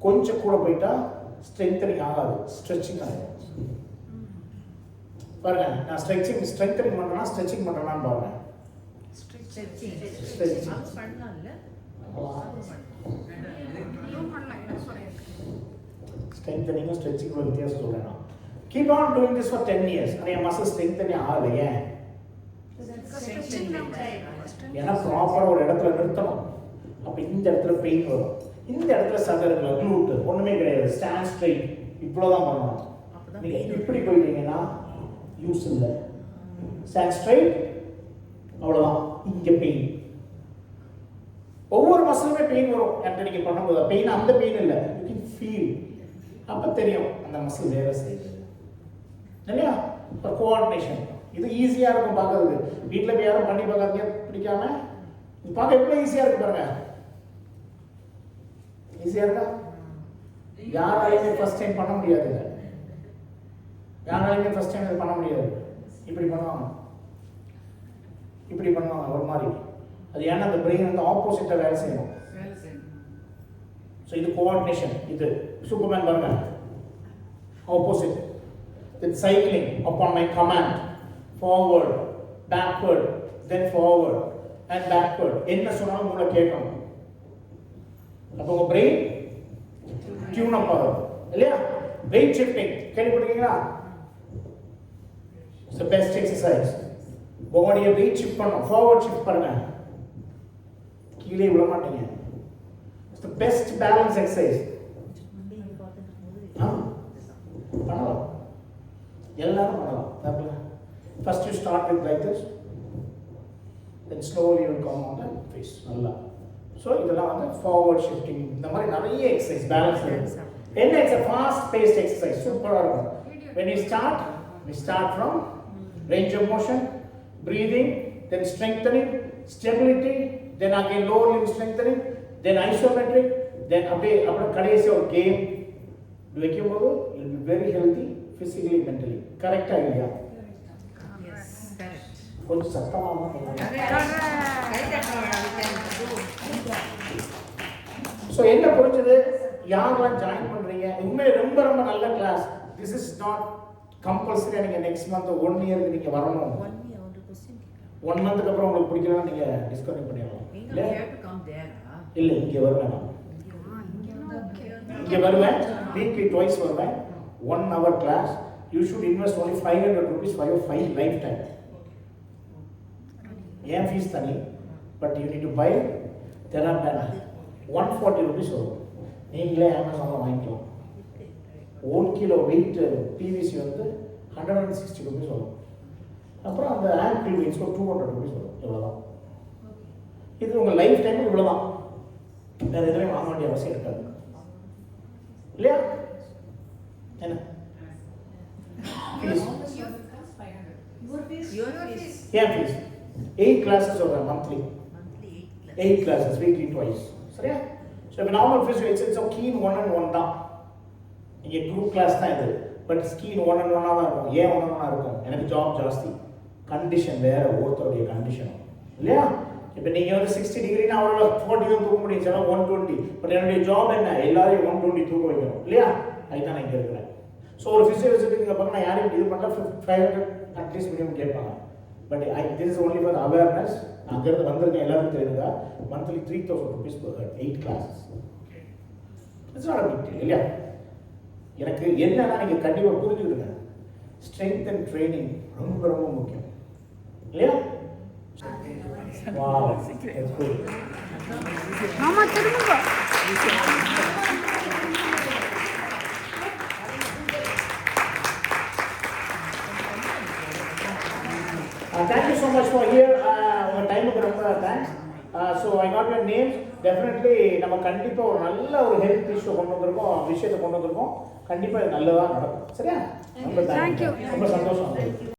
கொஞ்சம் கூட போயிட்டா ஸ்ட்ரென்தனிங் ஆகாது, ஸ்ட்ரெச்சிங் ஆகிடும். பாருங்க, நான் ஸ்ட்ரென்தனிங் பண்ணுறேன்னா ஸ்ட்ரெச்சிங் பண்ணுறேன்னான்னு பாருங்க. ஸ்ட்ரென்தனிங்கும் ஸ்ட்ரெச்சிங்கும் வித்தியாசம் சொல்கிறேன் நான். Keep on doing this for 10 years. ஆனால் என் மசில் ஸ்ட்ரென்தனே ஆகலை. ஏன்? ஏன்னா ப்ராப்பராக ஒரு இடத்துல நிறுத்தணும். அப்போ இந்த இடத்துல பெயின் வரும், இந்த இடத்துல சகருங்களா க்ளூட்டு ஒன்றுமே கிடையாது. ஸ்டாண்ட் ஸ்ட்ரைட், இவ்வளோதான் பண்ணணும். நீங்கள் இப்படி போயிட்டீங்கன்னா யூஸ் இல்லை. ஸ்டாண்ட் ஸ்ட்ரைட், அவ்வளோதான். இங்கே பெயின், ஒவ்வொரு மசிலுமே பெயின் வரும் என்கிட்ட நீங்கள் பண்ணும்போது. பெயின் அந்த பெயின் இல்லை, யூ கேன் ஃபீல். அப்போ தெரியும் அந்த மசில் வேலை செய்யுது இல்லையா? இப்போ கோஆர்டினேஷன் இது ஈஸியாக இருக்கும் பார்க்கறதுக்கு. வீட்டில் போய் யாரும் பண்ணி பார்க்காதீங்க, பிடிக்காம. இது பார்க்க எவ்வளோ ஈஸியாக இருக்கு பாருங்க. ஈஸியாக இருக்கா? யாராலையுமே ஃபர்ஸ்ட் டைம் பண்ண முடியாது. யாராலையுமே ஃபர்ஸ்ட் டைம் இது பண்ண முடியாது. இப்படி பண்ணுவாங்க, இப்படி பண்ணுவாங்க ஒரு மாதிரி. அது ஏன்னா அந்த பிரெயின் வந்து ஆப்போசிட்டாக வேலை செய்யணும். ஸோ இது கோஆர்டினேஷன். இது சூப்பர்மேன் பாருங்க, opposite. Then cycling upon my command, forward, backward, then forward and backward. என்ன சொன்னாலும் மூளை கேட்கணும். அப்போ உங்க பிரெயின் டியூன் அப் ஆகும் இல்லையா? வெயிட் ஷிஃப்டிங் கேள்விப்பட்டிருக்கீங்களா? It's the best exercise. பாடியை வெயிட் ஷிஃப்ட் பண்ணணும். ஃபார்வர்ட் ஷிஃப்ட் பண்ணுங்க, கீழே விழ மாட்டீங்க. It's the best balance exercise. பண்ணலாம், எல்லாரும் பண்ணலாம். First you start with like this, then slowly you come on the phase. நல்லா. ஸோ இதெல்லாம் வந்து ஃபார்வர்ட் ஷிஃப்டிங், இந்த மாதிரி நிறைய எக்ஸசைஸ் பேலன்ஸ் இருக்கு. என்ன எக்ஸசைஸ்? ஃபாஸ்ட் பேஸ்ட் எக்ஸசைஸ் சூப்பராக இருக்கும். when you start, we start from range of motion, breathing, then strengthening, stability, then again lower limb strengthening, then isometric, then அப்படியே கடைசி ஒரு கேம் வைக்கும்போது you will be very healthy physically, mentally. கரெக்டா இல்லையா? கொஞ்சம் சத்தமாக. ஸோ என்ன புரிஞ்சது? யாரெல்லாம் ஜாயின் பண்ணுறீங்க, உண்மையிலே ரொம்ப ரொம்ப நல்ல கிளாஸ். திஸ் இஸ் நாட் கம்பல்சரியாக நீங்கள் நெக்ஸ்ட் மந்த் 1 இயருக்கு நீங்கள் வரணும். 1 மந்த்துக்கு அப்புறம் உங்களுக்கு பிடிக்கலாம், நீங்கள் டிஸ்கவுண்ட் பண்ணிடலாம். இல்லை, இங்கே வருவேன் நான். இங்கே வருவேன், வீக்லி ட்வைஸ் வருவேன். 1 hour class. You should invest only 500 rupees for your 5 lifetime. ஏன் ஃபீஸ் தனி, but you need to buy தெராபேனா. 140 rupees வரும். நீங்களே அமேசானில் வாங்கிக்கலாம். 1 கிலோ வெயிட் பிவிசி வந்து 160 rupees வரும். அப்புறம் அந்த ஆங்கிள் வெயிட்ஸ் ஒரு 200 rupees வரும். இவ்வளோதான். இது உங்கள் லைஃப் டைம் இவ்வளோதான். வேறு எதுவுமே வாங்க வேண்டிய அவசியம் இருக்காது இல்லையா? என்ன fees?
Your fees.
Yeah, fees. 8 classes over monthly. 8 classes, weekly twice. சரியா? So if normal fees, it's a keen 1-on-1 தான். இங்கே group class தான் இது. பட் keen 1-on-1 தான் இருக்கும். ஏன் 1-on-1 இருக்கும்? எனக்கு ஜாப் ஜாஸ்தி, கண்டிஷன் வேற, ஒருத்தருடைய கண்டிஷன் இல்லையா? இப்போ நீங்கள் வந்து 60 டிகிரினா அவரோட 40 தான் தூக்க முடியும், சில 120. பட் என்னுடைய ஜாப் என்ன? எல்லாரையும் 120 தூக்க வைக்கணும் இல்லையா? அதுதான் நான் இங்கே இருக்கிறேன். ஸோ ஒரு ஃபிசியோலஜிக்கு நீங்கள் பார்க்க நான் யாரையும் இது பண்ணல, 500 அட்லீஸ்ட் மினிமம் கேட்பாங்க. But this is only for awareness. நான் அங்கேருந்து வந்திருக்கேன், எல்லாருக்கும் தெரியுதா? Monthly 3000 rupees per head, 8 classes. It's not a big deal இல்லையா? எனக்கு என்னன்னா நீங்கள் கண்டிப்பாக புரிஞ்சுக்கிடுங்க, ஸ்ட்ரென்த் அண்ட் ட்ரைனிங் ரொம்ப ரொம்ப முக்கியம் இல்லையா? Wow, it's good.
மாமா திரும்ப
Thank you so much for here. உங்கள் டைமுக்கு ரொம்ப thanks. So I got your names. Definitely நம்ம கண்டிப்பாக ஒரு நல்ல ஒரு ஹெல்த் இஷ்யூ கொண்டு வந்திருக்கோம், விஷயத்தை கொண்டு வந்திருக்கோம். கண்டிப்பாக இது நல்லதாக நடக்கும். சரியா? ரொம்ப தேங்க்யூ, ரொம்ப சந்தோஷம்.